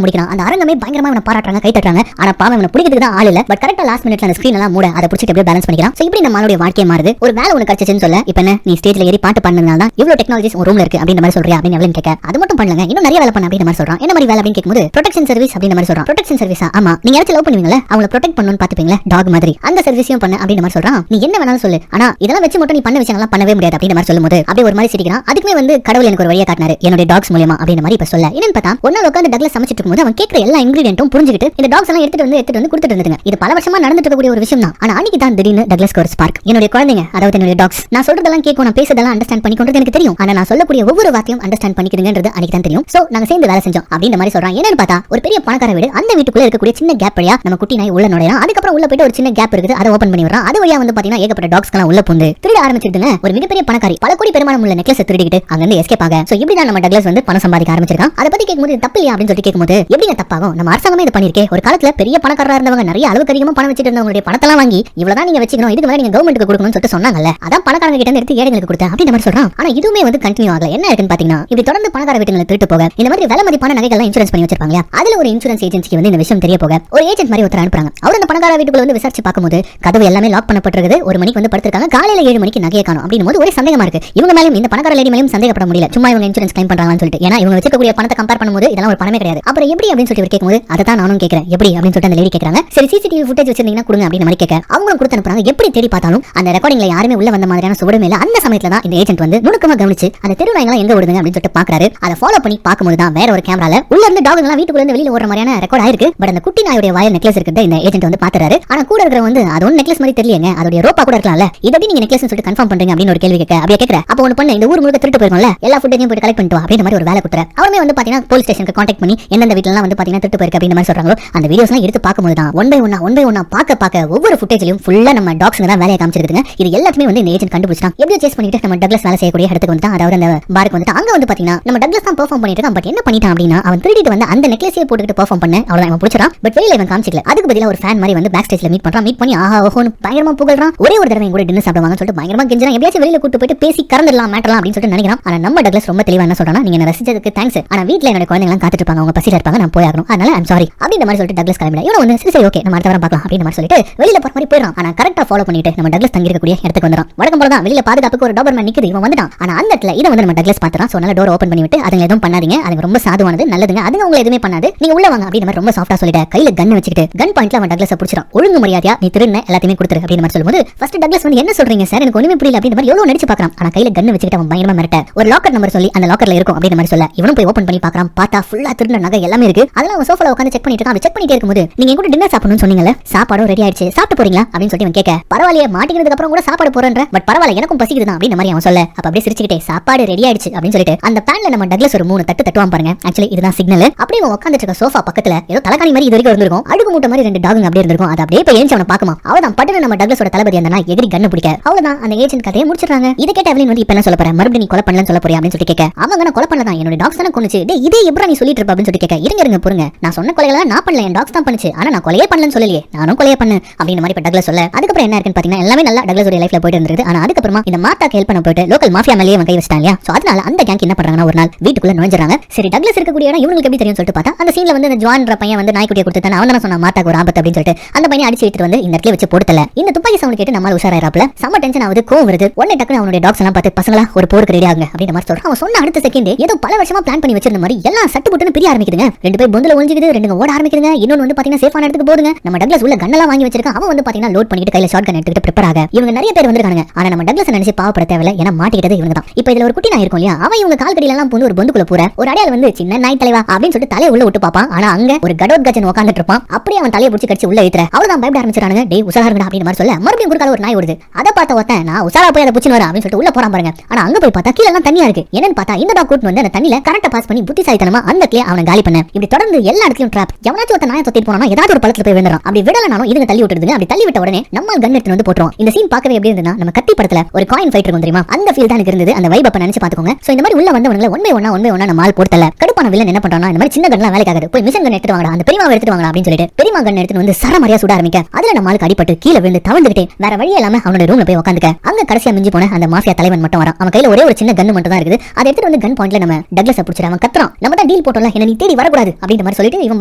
முடிக்கிறான். அந்த அரங்கமே பயங்கரமா அவனை பாராட்டுறாங்க, கை தட்டுறாங்க. ஆனா பாவம் அவனை பிடிக்கிறதுக்கு தான் ஆள் இல்ல. பட் கரெக்டா லாஸ்ட் மினிட்ல அந்த ஸ்கிரீன் எல்லாம் மூட அதை பிடிச்சிட்டு அப்படியே பேலன்ஸ் பண்ணிக்கிறான். சோ இப்படி நம்மளுடைய வாழ்க்கைய மாறுது. ஒரு வேலை உனக்கு கிடைச்சுன்னு சொல்ல, இப்போ என்ன நீ ஸ்டேஜ்ல ஏறி பாட்டு பாடுனதுனால தான் இவ்வளவு டெக்னாலஜிஸ் உன் ரூம்ல இருக்கு அப்படின்ற மாதிரி சொல்றியா அப்படின்னு அவளும் கேட்க, அது மட்டும் பண்ணலங்க, இன்னும் நிறைய வேலை பண்ண அப்படின்ற மாதிரி சொல்றான். என்ன மாதிரி வேலை அப்படின்னு கேட்கும்போது ப்ரொடெக்ஷன் சர்வீஸ் அப்படின்ற மாதிரி சொல்றான். ப்ரொடெக்ஷன் சர்வீஸா? ஆமா, நீங்க யாராச்சும் லவ் பண்ணுவீங்களா, அவங்களை ப்ரொடெக்ட் பண்ணணும்னு பாத்துப்பீங்களா, டாக் மாதிரி, அந்த சர்வீஸையும் பண்ண அப்படின்ற மாதிரி சொல்றான். நீ என்ன வேணாலும் சொல்லு, ஆனா இதெல்லாம் வச்சு மட்டும் நீ பண்ண விஷயங்கள்லாம் பண்ணவே முடியாது அப்படின்ற மாதிரி சொல்லும்போது அப்படியே ஒரு மாதிரி சிரிக்கிறான். அதுக்குமே வந்து கடவுள் எனக்கு ஒரு வழியை காட்டினாரு என்னுடைய டாக்ஸ் மூலமா அப்படின்ற மாதிரி இப்ப சொல்ல. என்னன்னு பார்த்தா ஒரு நாள் உட்காந்து டக்ளஸ் சமைச்சிட்டு இருக்கும்போது அவன் கேட்கிற எல்லா இன்கிரிடியன்ட்டும் புரிஞ்சுக்கிட்டு இந்த டாக்ஸ் எல்லாம் எடுத்துட்டு வந்து கொடுத்துட்டு இருந்துங்க. இது பல வருஷமா நடந்துட்டு இருக்கக்கூடிய ஒரு விஷயம் தான். ஆனா அன்னைக்கு தான் திடீர்னு டக்ளஸ்க்கு ஒரு ஸ்பார்க். என்னுடைய குழந்தைங்க, அதாவது என்னுடைய டாக்ஸ், நான் சொல்றதெல்லாம் கேட்கும், நான் பேசுறதெல்லாம் அண்டர்ஸ்டாண்ட் பண்ணிக்கிறது எனக்கு தெரியும். ஆனா நான் சொல்லக்கூடிய ஒவ்வொரு வார்த்தையும் அண்டர்ஸ்டாண்ட் பண்ணிக்கிறதுங்கிறது அன்னைக்கு தான் தெரியும். சோ நாங்க சேர்ந்து வேலை செஞ்சோம் அப்படின்ற மாதிரி சொல்றான். என்னன்னு பார்த்தா ஒரு பெரிய பணக்கார வீடு, அந்த வீட்டுக்குள்ள இருக்கக்கூடிய சின்ன கேப் வழியா நம்ம குட்டி நாய் உள்ள நுழையலாம். அதுக்கப்புறம் உள்ள போயிட்டு ஒரு சின்ன கேப் இருக்குது, அதை ஓபன் பண்ணி வரான். அது வழியா வந்து பாத்தீங்கன்னா ஏகப்பட்ட டாக்ஸ்லாம் உள்ள புந்து திருட ஆரம்பிச்சிருதுங்க. ஒரு மிகப்பெரிய பணக்காரி பல கோடி பெருமானம் உள்ள நெக்லஸ் திருடிக்கிட்டு அங்க இருந்து எஸ்கேப் ஆக. சோ இப்படி தான் நம்ம டக்ளஸ் வந்து பணம் சம்பாதிக்க ஆரம்பிச்சிருக்கான். அதை பத்தி கேட்கும்போது தப்பு இல்லையா அப்படின்னு சொல்லிட்டு கேட்கும்போது எப்படிங்க தப்பாகும், நம்ம அரசாங்கமே இது பண்ணிருக்கே. ஒரு காலத்துல பெரிய பணக்காரரா இருந்தவங்க நிறைய அளவுக்கு அதிகமா பணம் வச்சிட்டு இருந்தவங்களுடைய பணத்தெல்லாம் வாங்கி இவ்வளவுதான் நீங்க வச்சுக்கணும், இதுக்கு மேல நீங்க கவர்மெண்ட்டுக்கு கொடுக்கணும்னு சொல்லிட்டு சொன்னாங்கல்ல, அதான் பணக்காரங்க கிட்ட எடுத்து ஏழைகளுக்கு கொடுத்தா அப்படின்ற மாதிரி சொல்றான். ஆனா இதுவுமே வந்து கண்டினியூ ஆகல. என்ன இருக்குன்னு பாத்தீங்கன்னா இப்படி தொடர்ந்து பணக்கார வீட்டுங்களை திருட்டு போக இந்த மாதிரி விலை மதிப்பான நகைகள்லாம் இன்சூரன்ஸ் பண்ணி வச்சிருப்பாங்க. அதுல ஒரு இன்சூரன்ஸ் ஏஜென்சிக்கு வந்து இந்த விஷயம் தெரிய போக ஒரு ஏஜென்ட் மாதிரி ஒருத்தர் அனுப்புறாங்க. அவர் அந்த பணக்கார வீட்டுக்குள்ள வந்து விசாரிச்சு பார்க்கும்போது கதவு எல்லாமே லாக் பண்ணப்பட்டிருக்குது. ஒரு மணிக்கு வந்து படுத்திருக்காங்க, காலையில 7 மணிக்கு நகையை காணும் அப்படின்னும் போது ஒரே சந்தேகமா இருக்கு. இவங்க மேலும் இந்த பணக்கார லேடி மேலும் சந்தேகப்பட முடியல. சும்மா இவங்க இன்சூரன்ஸ் கிளைம் பண்றாங்கன்னு சொல்லிட்டு. ஏன்னா இவங்க வச்சிருக்கக்கூடிய பணத்தை கம்பேர் பண்ணும்போது இதெல்லாம் ஒரு பணமே கிடையாது. அப்புறம் எப்படி அப்படின்னு சொல்லிட்டு கேட்கும்போது அதை தான் நானும் கேட்கிறேன், எப்படி அப்படின்னு சொல்லிட்டு அந்த லேடி கேட்கறாங்க. சரி சிசிடிவி ஃபுட்டேஜ் வச்சிருந்தீங்கன்னா கொடுங்க அப்படின்னு மாதிரி கேட்க அவங்களும் கொடுத்து அனுப்புறாங்க. எப்படி தேடி பார்த்தாலும் அந்த ரெக்கார்டிங்ல யாருமே உள்ள வந்த மாதிரியான சுவடுமே இல்ல. அந்த சமயத்துல தான் இந்த ஏஜென்ட் வந்து நுணுக்கமா கவனிச்சு அந்த தெருநாய்கள் எங்க ஓடுதுங்க அப்படின்னு சொல்லிட்டு பாக்குறாரு. அதை ஃபாலோ பண்ணி பார்க்கும்போது தான் வேற ஒரு கேமரால உள்ள இருந்து டாக்லாம் வீட்டுக்குள்ள இருந்து வெளியில ஓடுற மாதிரியான ரெக்கார்ட் ஆயிருக்கு. பட் அந்த குட்டி நாயுடைய வாயில் நெக்லஸ் இருக்கிறத இந்த ஏஜென்ட் வந்து பாத்துறாரு. ஆனா கூட இருக்கிற வந்து அது ஒன்னு நெக்லஸ் மாதிரி தெரியலங்க, அதோட ரோப்பா கூட இருக்கலாம்ல, இத எப்படி நீங்க நெக்லஸ் சொல்லிட்டு கன்ஃபார்ம் பண்றீங்க அப்படின்னு ஒரு கேள்வி கேட்க அப்படியே கேக்குற. அப்ப ஒன்னு பண்ண இந்த ஊர் முழுக்க திருட்டு போயிருக்கோம்ல, எல்லா ஃபுட்டேஜையும் போய் கலெக்ட் பண்ணிட்டு அப்படின்ற மாதிரி ஒரு வேலை கொடுத்துறாரு. அவருமே வந்து பாத்தீங்கன்னா போலீஸ் ஸ்டேஷனுக்கு கான்டாக்ட் பண்ணி எந்தெந்த வீட்லலாம் வந்து பாத்தீங்கன்னா திருட்டு போயிருக்கு அப்படின்ற மாதிரி சொல்றாங்களோ அந்த வீடியோஸ்லாம் எடுத்து பார்க்கும்போது தான் ஒன் பை ஒன்னா பார்க்க ஒவ்வொரு ஃபுட்டேஜ்லயும் ஃபுல்லா நம்ம டாக்ஸ்ங்க தான் வேலையை காமிச்சிருக்குங்க. இது எல்லாத்தையுமே வந்து இந்த ஏஜென்ட் கண்டுபிடிச்சான். எப்படியோ சேஸ் பண்ணிட்டு நம்ம டக்ளஸ் வேலை செய்யக்கூடிய இடத்துக்கு வந்து அதாவது அந்த பாருக்கு வந்து அங்க வந்து பாத்தீங்கன்னா நம்ம டக்ளஸ் தான் பெர்ஃபார்ம் பண்ணிட்டு இருக்கான். பட் என்ன பண்ணிட்டான் அப்படின்னா அவன் திருடிட்டு வந்து அந்த நெக்லஸையே போட்டுக்கிட்டு பெர்ஃபார்ம் பண்ண அவ்வளவுதான் இவன் பிடிச்சான். பட் வெளியில இவன் காமிச்சிக்கல. அதுக்கு பதிலா ஒரு ஃபேன் மாதிரி வந்து பேக் ஸ்டேஜ்ல மீட் பண்றான். மீட் பண்ணி ஆஹா ஓஹோன்னு பயங்கரமா புகழ்றான். ஒரே ஒரு தடவை கூட டின்னர் சாப்பிடுவாங்கன்னு சொல்லிட்டு பயங்கரமா கெஞ்சறான். எப்படியாச்சும் வெளியில கூட்டு போயிட்டு பேசி கறந்துடலாம் மேட்டலாம் அப்படின்னு சொல்லிட்டு நினைக்கிறான். ஆனா நம்ம டக்ளஸ் ரொம்ப தெளிவா என்ன சொல்றானா, நீங்க ரசிச்சதுக்கு தேங்க்ஸ், ஆனா வீட்ல என்னோட குழந்தைங்க எல்லாம் காத்துட்டு இருப்பாங்க, அவங்க பசியில இருப்பாங்க, நான் போய் ஆகணும், அதனால ஐம் சாரி அப்படின்ற மாதிரி சொல்லிட்டு டக்ளஸ் கிளம்பிட. இவன் வந்து சரி ஓகே நம்ம அடுத்த வாரம் பார்க்கலாம் அப்படின்ற மாதிரி சொல்லிட்டு வெளியில போற மாதிரி போயிடறான். ஆனா கரெக்டா ஃபாலோ பண்ணிட்டு நம்ம டக்ளஸ் தங்கி இருக்கக்கூடிய இடத்துக்கு வந்துறான். வழக்கம் போல தான் வெளியில பாதுகாப்புக்கு ஒரு டாபர்மேன் நிக்குது, இவன் வந்துட்டான். ஆனா அந்த இடத்துல இதை வந்து நம்ம டக்ளஸ் பாத்துறான். சோ நல்ல டோர் ஓபன் பண்ணி விட்டு அதுங்க எதுவும் பண்ணாதீங்க, அது ரொம்ப சாதுவானது, நல்லதுங்க, அதுங்க உங்களை எதுவுமே பண்ணாது, நீங்க உள்ள வாங்க அப்படின்ற மாதிரி ரொம்ப சாஃப்டா சொல்லிட்டு கையில கன் வச்சுக்கிட்டு கன் பாயிண்ட்ல அவன் டக்ளஸ் பிடிச்சிரான். ஒழுங்கு மரியாதையா நீ திருடுன எல்லாத்தையுமே கொடுத்துரு அப்படின்ற மாதிரி சொல்லும்போது ஃபர்ஸ்ட் டக்ளஸ் வந்து என்ன சொல்றீங்க சார், எனக்கு ஒண்ணுமே புரியல அப்படின்ற மாதிரி எவ்வளவு நடிச்சு பாக்குறான். ஆனா கையில கன் வச்சுக்கிட்டு அவன் பயங்கரமா மிரட்ட ஒரு லாக்கர் நம்பர் சொல்லி அந்த லாக்கர்ல இருக்கும் அப்படின்ற மாதிரி சொல்ல இவனும் போய் ஓபன் பண்ணி பாக்குறான். பார்த்தா ஃபுல்லா திருடின நகை எல்லாமே இருக்கு. அதெல்லாம் அவன் சோஃபால உட்கார்ந்து செக் பண்ணிட்டு இருக்கான். செக் பண்ணிட்டே இருக்கும்போது நீங்க கூட டின்னர் சாப்பிடணும்னு சொன்னீங்கல்ல, சாப்பாடும் ரெடி ஆயிடுச்சு, சாப்பிட்டு போறீங்களா அப்படின்னு சொல்லிட்டு அவன் கேட்க, பரவாயில்லையே மாட்டிக்கிறதுக்கு அப்புறம் கூட சாப்பாடு போறேன்ற, பட் பரவாயில்ல எனக்கும் பசிக்குது தான் அப்படின்ற மாதிரி அவன் சொல்ல, அப்ப அப்படியே சிரிச்சுக்கிட்டே சாப்பாடு ரெடி ஆயிடுச்சு அப்படின்னு சொல்லிட்டு அந்த பேன்ல நம்ம டக்ளஸ் ஒரு 3 தட்டு தட்டுவான் பாருங்க. ஆக்சுவலி இதுதான் சிக்னல். அப்படியே அவன் உட்கார்ந்துட்டு இருக்க சோஃபா பக்கத்துல ஏதோ தலகாணி மாதிரி இது வரைக்கும் இருந்திருக்கும், அழுகு மூட்டை மாதிரி 2 டாகுங்க அப்படியே இருந்திருக்கும். அது அப்படியே போய் ஏஞ்சி அவனை பாக்குமா, அவதான் பட்டன நம்ம டக்ளஸோட தளபதி அந்த நாய் எதிரி கண்ணு பிடிக்க. அவ்வளவுதான் அந்த ஏஜென்ட் கதையை முடிச்சிடுறாங்க. இதை கேட்ட எவலின் வந்து இப்ப என்ன சொல்ல போற, மறுபடியும் நீ கொலை பண்ணலன்னு சொல்ல போறியா அப்படின்னு சொல்லி கேட்க, அவங்க நான் கொலை பண்ணதான், என்னோட டாக்ஸ் தானே கொன்னுச்சு, டேய் இதே எப்பறா நீ சொல்லிட்டு இருப்ப அப்படின்னு சொல்லி கேட்க, இருங்க பொறுங்க, நான் சொன்ன கொலைகளை நான் பண்ணல, என் டாக்ஸ் தான் பண்ணுச்சு, ஆனா நான் கொலையே பண்ணலன்னு சொல்லலையே, நானும் கொலையே பண்ணு அப்படின்ற மாதிரி இப்ப டக்ளஸ் சொல்ல. அதுக்கப்புறம் என்ன இருக்குன்னு பாத்தீங்கன்னா எல்லாமே நல்லா டக்ளஸ் உடைய லைஃப்ல போயிட்டு இருந்தது. ஆனா அதுக்கப்புறமா இந்த மாத்தாக்கு ஹெல்ப் பண்ண போயிட்டு லோக்கல் மாஃபியா மேலேயே அவன் கை வச்சிட்டான் இல்லையா. சோ அதனால அந்த கேங்க் என்ன பண்றாங்கன்னா ஒரு நாள் வீட்டுக்குள்ள நுழைஞ்சாங்க. சரி டக்ளஸ் இருக்கக்கூடிய இடம் இவங்களுக்கு எப்படி தெரியும் சொல்லிட்டு பார்த்தா அந்த சீன்ல வந்து அந்த ஜான்ற பையன் வந்து நாய்க்குட்டியை கொடுத்துட்டான். அவன் தான் சொன்னா மாத்தாக்கு ஒரு ஆபத்து அப்படின்னு சொல்லிட்டு அந்த பையனை அடிச்சு எடுத்துட்டு வந்து இந்த இடத்துல வச்சு போடுத்தல. இந்த துப்பாக்கி சவுண்ட் கேட்டு நம்மால உஷாராயிராப்ல செம்ம டென்ஷன் ஆகுது, கோவம் வருது. உடனே டக்குனு அவனுடைய டாக்ஸ் எல்லாம் பார்த்து பசங்களா ஒரு போருக்கு ரெடி ஆகுங்க அப்படின்ற மாதிரி சொல்றான். அவன் சொன்ன அடுத்த செகண்ட் ஏதோ பல வருஷமா பிளான் பண்ணி வச்சிருந்த மாதிரி எல்லாம் சட்டு புட்டுன்னு பிரிய ஆரம்பிக்குதுங்க. 2 பேர் பொந்துல ஒளிஞ்சுக்குது, 2 ஓட ஆரம்பிக்குதுங்க. இன்னொன்னு வந்து பாத்தீங்கன்னா சேஃபான இடத்துக்கு போதுங்க. நம்ம டக்ளஸ் உள்ள கன்னெல்லாம் வாங்கி வச்சிருக்கான். அவன் வந்து பாத்தீங்கன்னா லோட் பண்ணிட்டு கையில ஷாட் கன் எடுத்துட்டு ப்ரிப்பேர் ஆக இவங்க நிறைய பேர் வந்திருக்காங்க. ஆனா நம்ம டக்ளஸ் நினைச்சு பாவப்பட தேவையில்ல, ஏன்னா மாட்டிக்கிட்டது இவங்க தான். இப்போ இதுல ஒரு குட்டி நாய் இருக்கும் இல்லையா, அவன் இவங்க கால் கடியில எல்லாம் பூந்து ஒரு பொந்துக்குள்ள போற ஒரு அடையாள வந்து சின்ன நாய் தலைவா அப்படின்னு சொல்லிட்டு தலையை உள்ள விட்டு பாப்பான். ஆனா அங்க ஒரு கடோட் கஜன் உட்கார்ந்துட்டு இருப்பான். அப்படியே அவன் தலையை பிடிச்சி கடிச்சு உள்ள ஏத்துற அவ்வளவுதான் பயப்பட ஆரம்பிச்சானுங்க. டேய் உசாரா இருங்கடா அப்படின்னு மாதிரி சொல்ல மறுபடியும் குறுக்கால ஒரு நாய் ஓடுது. அதை பார்த்த ஒருத்தன் நான் உசாரா போய் அதை பிடிச்சு வரேன் அப்படின்னு சொல்லிட்டு உள்ள போறான் பாருங்க. ஆனா அங்க போய் பார்த்தா கீழ எல்லாம் தண்ணியா இருக்கு. என்னன்னு பார்த்தா இந்த டாக் கூட்டு வந்து அந்த தண்ணியில கரெக்டா பாஸ் பண்ணி புத்திசாலித்தனமா அந்த இடத்துல அவனை காலி பண்ண. இப்படி தொடர்ந்து எல்லா இடத்துலயும் ட்ராப். எவனாச்சும் ஒருத்த நாயை தொத்திட்டு போனா ஏதாவது ஒரு பழத்துல போய் விழுந்துறான். அப்படி விடலனாலும் இதுங்க தள்ளி விட்டுடுதுங்க. அப்படி தள்ளி விட்ட உடனே நம்ம கன் எடுத்து வந்து போட்டுரும். இந்த சீன் பார்க்கவே எப்படி இருந்ததுன்னா நம்ம கத்தி படத்துல ஒரு காயின் ஃபைட் இருக்கும் தெரியுமா, அந்த ஃபீல் தான் இருந்தது. அந்த வைப் அப்ப நினைச்சு பாத்துக்கோங்க. சோ இந்த மாதிரி உள்ள வந்தவங்கள ஒன் பை ஒன்னா நம்ம ஆள் போடல. கடுப்பான வில்லன் என்ன பண்றானா இந்த மாதிரி சின்ன கன்லாம் வேலைக்காகுது, போய் மிஷன் கன் எடுத்து வாங்கடா, அந்த பெரியமா எடுத்து வாங்கடா அப்படின்னு சொல்லிட்டு பெரியமா கன் எடுத்து வந்து சரமாரியா சுட ஆரம்பிக்க. அதுல நம்ம ஆளுக்கு அடிபட்டு கீழே விழுந்து தவழ்ந்துகிட்டே வேற வழி இல்லாம அவனோட ரூம்ல போய் உட்காந்துக்க. அங்க கடைசியா மிஞ்சி போன அந்த மாஃபியா தலைவன் மட்டும் வரான். அவன் கையில ஒரே ஒரு சின்ன கன் மட்டும் தான் இருக்குது. அதை எடுத்துட்டு வந்து கன் பாயிண்ட்ல நம்ம டக்ளஸ் பிடிச்சிட்டு அவன் கத்துறான். நம்ம தான் டீல் போட்டோம்ல, என்ன நீ தேடி வரக்கூடாது அப்படின்ற மாதிரி சொல்லிட்டு இவன்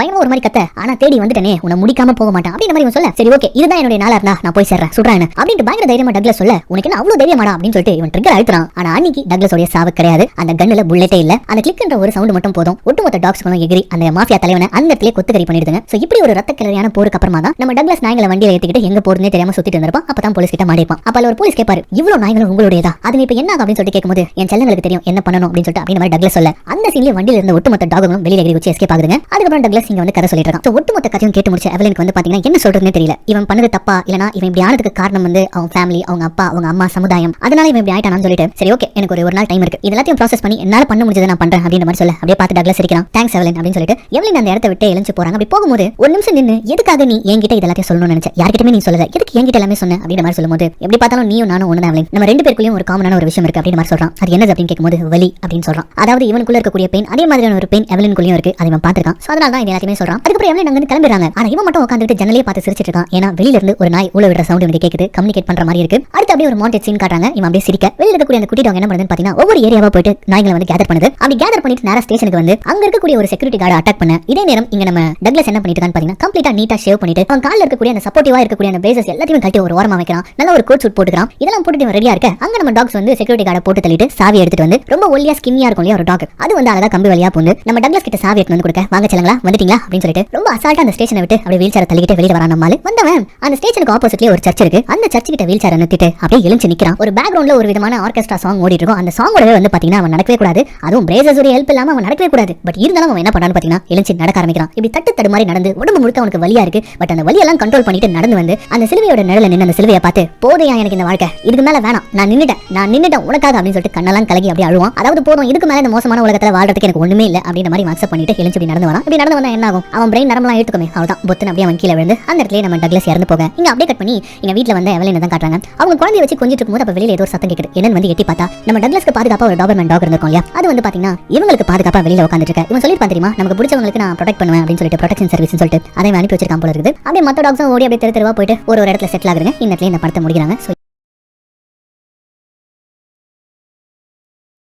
பயமா ஒரு மாதிரி கத்த, ஆனா தேடி வந்துட்டனே உன்னை முடிக்காம போக மாட்டான் அப்படின்ற மாதிரி இவன் சொல்ல, சரி ஓகே இதுதான் என்னுடைய நாளா இருந்தா நான் போய் சேர்றேன் சுடுறானு அப்படின்ட்டு பயங்கர தைரியமா டக்ளஸ் சொல்ல, உனக்கு என்ன அவ்வளவு தைரியமாடா அப்படின்னு சொல்லிட்டு இவன் ட்ரிகர் அழுத்துறான். ஆனா அன்னைக்கு டக்ளஸோட சாவு கிடையாது. அந்த கன்னுல புல்லட்டே இல்ல. அந்த கிளிக்ன்ற ஒரு சவுண்ட் மட்டும் போதும், ஒட்டுமொத்த டாக்ஸ்களும் எகிரி அந்த மாஃபியா தலைவனை அந்த இடத்துல கொத்துக்கறி பண்ணிடுதுங்க. சோ இப்படி ஒரு ரத்த கிளறியான போருக்கு அப்புறமா தான் நம்ம டக்ளஸ் நாய்களை வண்டியில ஏத்திக்கிட்டு எங்க போறதுனே தெரியாம சுத்திட்டு இருந்திருப்பான். அப்பதான் போலீஸ் கிட்ட மாட்டிப்பான். அப்ப ஒரு போலீஸ் கேட்பாரு, இவ்வளவு நாய்களும் உங்களுடையதா, அது இப்ப என்ன அப்படின்னு சொல்லிட்டு கேட்கும்போது, என் செல்லங்களுக்கு தெரியும் என்ன பண்ணணும் அப்படின்னு சொல்லிட்டு அப்படின்ற மாதிரி டக்ளஸ் சொல்ல, அந்த சீன்ல வண்டியில இருந்த ஒட்டுமொத்த டாக்களும் வெளியில எகிரி வச்சு எஸ்கேப் ஆகுதுங்க. அதுக்கப்புறம் டக்ளஸ் இங்க வந்து கதை சொல்லிட்டு இருக்கான். சோ ஒட்டுமொத்த கதையும் கேட்டு முடிச்ச எவலினுக்கு வந்து பாத்தீங்கன்னா என்ன சொல்றதுனே தெரியல. இவன் பண்ணது தப்பா இல்லனா இவன் இப்படி ஆனதுக்கு காரணம் வந்து அவங்க ஃபேமிலி, அவங்க அப்பா, அவங்க அம்மா, சமுதாயம், அதனால இவன் இப்படி ஆயிட்டானு சொல்லிட்டு, சரி ஓகே எனக்கு ஒரு நாள் டைம் இருக்கு, இதெல்லாத்தையும் ப்ராசஸ் பண்ணி என்னால பண்ண முடிஞ்சதை நான் பண்றேன் அப்படின்ற மாதிரி சொல்ல, அப்படியே பார்த்து டக்ளஸ் சிரிக்கிறான். தேங்க்ஸ் எவலின் அப்படின்னு சொல்லிட்டு எவலின் அந்த இடத்தை விட்டு எழுந்து போறாங்க. அப்படி போகும்போது ஒரு நிமிஷம் நின்னு, எதுக்காக நீ என்கிட்ட இதெல்லாத்தையும் சொல்லணும்னு நினைச்ச, யார்கிட்டயுமே நீ சொல்லல, எதுக்கு என்கிட்ட எல்லாமே சொன்ன அப்படின்ற மாதிரி சொல்லும்போது, எப்படி பார்த்தாலும் நீயும் நானும் ஒண்ணுதான் எவலின், நம்ம ரெண்டு பேருக்குள்ளயும் ஒரு காமனான ஒரு விஷயம் இருக்கு அப்படின்ற மாதிரி சொல்றான். அது என்னது அப்படின்னு கேட்கும்போது வலி அப்படின்னு சொல்றான். அதாவது இவனுக்குள்ள இருக்கக்கூடிய பெயின் அதே மாதிரியான ஒரு பெயின் எவலினுக்குள்ளயும் இருக்கு, அதை இவன் பார்த்திருக்கான். சோ அதனால தான் இது எல்லாத்தையுமே சொல்றான். அதுக்கப்புறம் எவலின் அங்க கிளம்பிடுறாங்க. ஆனா இவன் மட்டும் உட்கார்ந்துட்டு ஜன்னலே பார்த்து சிரிச்சிட்டு இருக்கான். ஏன்னா வெளியில இருந்து ஒரு நாய் ஊழ விடுற சவுண்ட் இவனுக்கு கேக்குது, கம்யூனிகேட் பண்ற மாதிரி இருக்கு. அடுத்து அப்படியே ஒரு மாண்டேஜ் சீன் காட்டுறாங்க. இவன் அப்படியே சிரிக்க, வெளியில இருக்கக்கூடிய அந்த குட்டி டாக் என்ன பண்ணுதுன்னு பாத்தீங்கன்னா ஒவ்வொரு ஏரியாவா போயிட்டு நாய்களை வந்து கேதர் பண்ணுது. அப்படி கேதர் பண்ணிட்டு நேரா ஸ்டேஷனுக்கு வந்து அங்க இருக்கக்கூடிய ஒரு செக்யூரிட்டி கார்டு அட்டாக் பண்ண, இதே நேரம் இங்க நம்ம டக்ளஸ் என்ன பண்ணிட்டு இருக்கான்னு பாத்தீங்கன்னா கம்ப்ளீட்டா நீட்டா ஷேவ் பண்ணிட்டு அவன் கால்ல இருக்கக்கூடிய அந்த சப்போர்ட்டிவா இருக்கக்கூடிய அந்த பிரேசஸ் எல்லாத்தையும் கட்டி ஒரு ஓரமா வைக்கிறான். நல்ல ஒரு கோட் சூட் போட்டுக்கிறான். இதெல்லாம் போட்டுட்டு ரெடியா இருக்க அங்க நம்ம டாக்ஸ் வந்து செக்யூரிட்டி கார்டை போட்டு தள்ளிட்டு சாவி எடுத்துட்டு வந்து ரொம்ப ஒல்லியா ஸ்கின்னியா இருக்கும் இல்லையா ஒரு டாக், அது வந்து அழகா கம்பி வழியா போந்து நம்ம டக்ளஸ் கிட்ட சாவி எடுத்து வந்து கொடுக்க, வாங்க செல்லங்களா வந்துட்டீங்களா அப்படின்னு சொல்லிட்டு ரொம்ப அசால்ட்டா அந்த ஸ்டேஷனை விட்டு அப்படியே வீல் சேரை தள்ளிட்டு வெளியில வரான். நம்மால வந்தவன் அந்த ஸ்டேஷனுக்கு ஆப்போசிட்லயே ஒரு சர்ச் இருக்கு, அந்த சர்ச் கிட்ட வீல் சேரை நிறுத்திட்டு அப்படியே எழுந்து நிக்கிறான். ஒரு பேக்ரவுண்ட்ல ஒரு விதமான ஆர்கெஸ்ட்ரா சாங் ஓடிட்டு இருக்கும். அந்த சாங்கோடவே வந்து பாத்தீங்கன்னா அவன் நடக்கவே கூடாது, அதுவும் பிரேசஸ் உடைய ஹெல்ப் இல்லாம அவன் நடக்கவே கூடாது. பட் இருந்தாலும் அவன் என்ன பண்ணான்னு பாத்தீங்கன்னா எழுந்து நடக்க ஆரம்பிக்கிறான். இப்படி தட்டு தடு மாதிரி நடந்து உடம்பு முழுக்க அவனுக்கு வலியா இருக்கு. பட் அந்த வலியெல்லாம் கண்ட்ரோல் பண்ணிட்டு நடந்து வந்து அந்த சிலுவையோட நிழல நின்று அந்த சிலுவையை பார்த்து, போதையா எனக்கு இந்த வாழ்க்கை, இதுக்கு மேல வேணாம், நான் நின்னுட்டேன் உனக்காக அப்படின்னு சொல்லிட்டு கண்ணெல்லாம் கலகி அப்படியே அழுவான். அதாவது போதும், இதுக்கு மேல இந்த மோசமான உலகத்துல வாழ்றதுக்கு எனக்கு ஒண்ணுமே இல்ல அப்படின்ற மாதிரி அக்செப்ட் பண்ணிட்டு எழுந்து இப்படி நடந்து வரான். இப்படி நடந்து வந்தா என்ன ஆகும், அவன் பிரெயின் நரம்பெல்லாம் எடுத்துக்குமே, அவ்வளவுதான் பொத்துன்னு அப்படியே அவன் கீழே விழுந்து அந்த இடத்துல நம்ம டக்ளஸ் இறந்து போக, இங்க அப்படியே கட் பண்ணி எங்க வீட்டுல வந்து எவலின் தான் காட்டுறாங்க. அவங்க குழந்தைய வச்சு கொஞ்சிட்டு இருக்கும்போது அப்ப வெளியில ஏதோ ஒரு சத்தம் கேக்குது. என்னன்னு வந்து எட்டி பார்த்தா நம்ம டக்ளஸ்க்கு பாதுகாப்பா ஒரு டாபர்மேன் டாக் இருந்திருக்கும் இல்லையா, அது வந்து பாத்தீங்கன்னா இவங்களுக்கு பாதுகாப்பா வெளியில உட்காந்துட்டு இருக்க. இவன் சொல்லிருப்பான் தெரியுமா, நமக்கு பிடிச்சவங்களுக்கு நான் ப்ரொடெக்ட் பண்ணுவேன் அப்படின்னு சொல்லிட்டு ப்ரொடெக்ஷன் சர்வீஸ் சொல்லிட்டு அதை அனுப்பி வச்சிருக்கான் போல இருக்குது. அப்படியே மத்த டாக்ஸும் ஓடி அப்படியே தெருவா போயிட்டு ஒரு இடத்துல செட்டில் ஆகுறாங்க. இந்த இடத்துல இந்த படத்தை முடிக்கிறாங்க.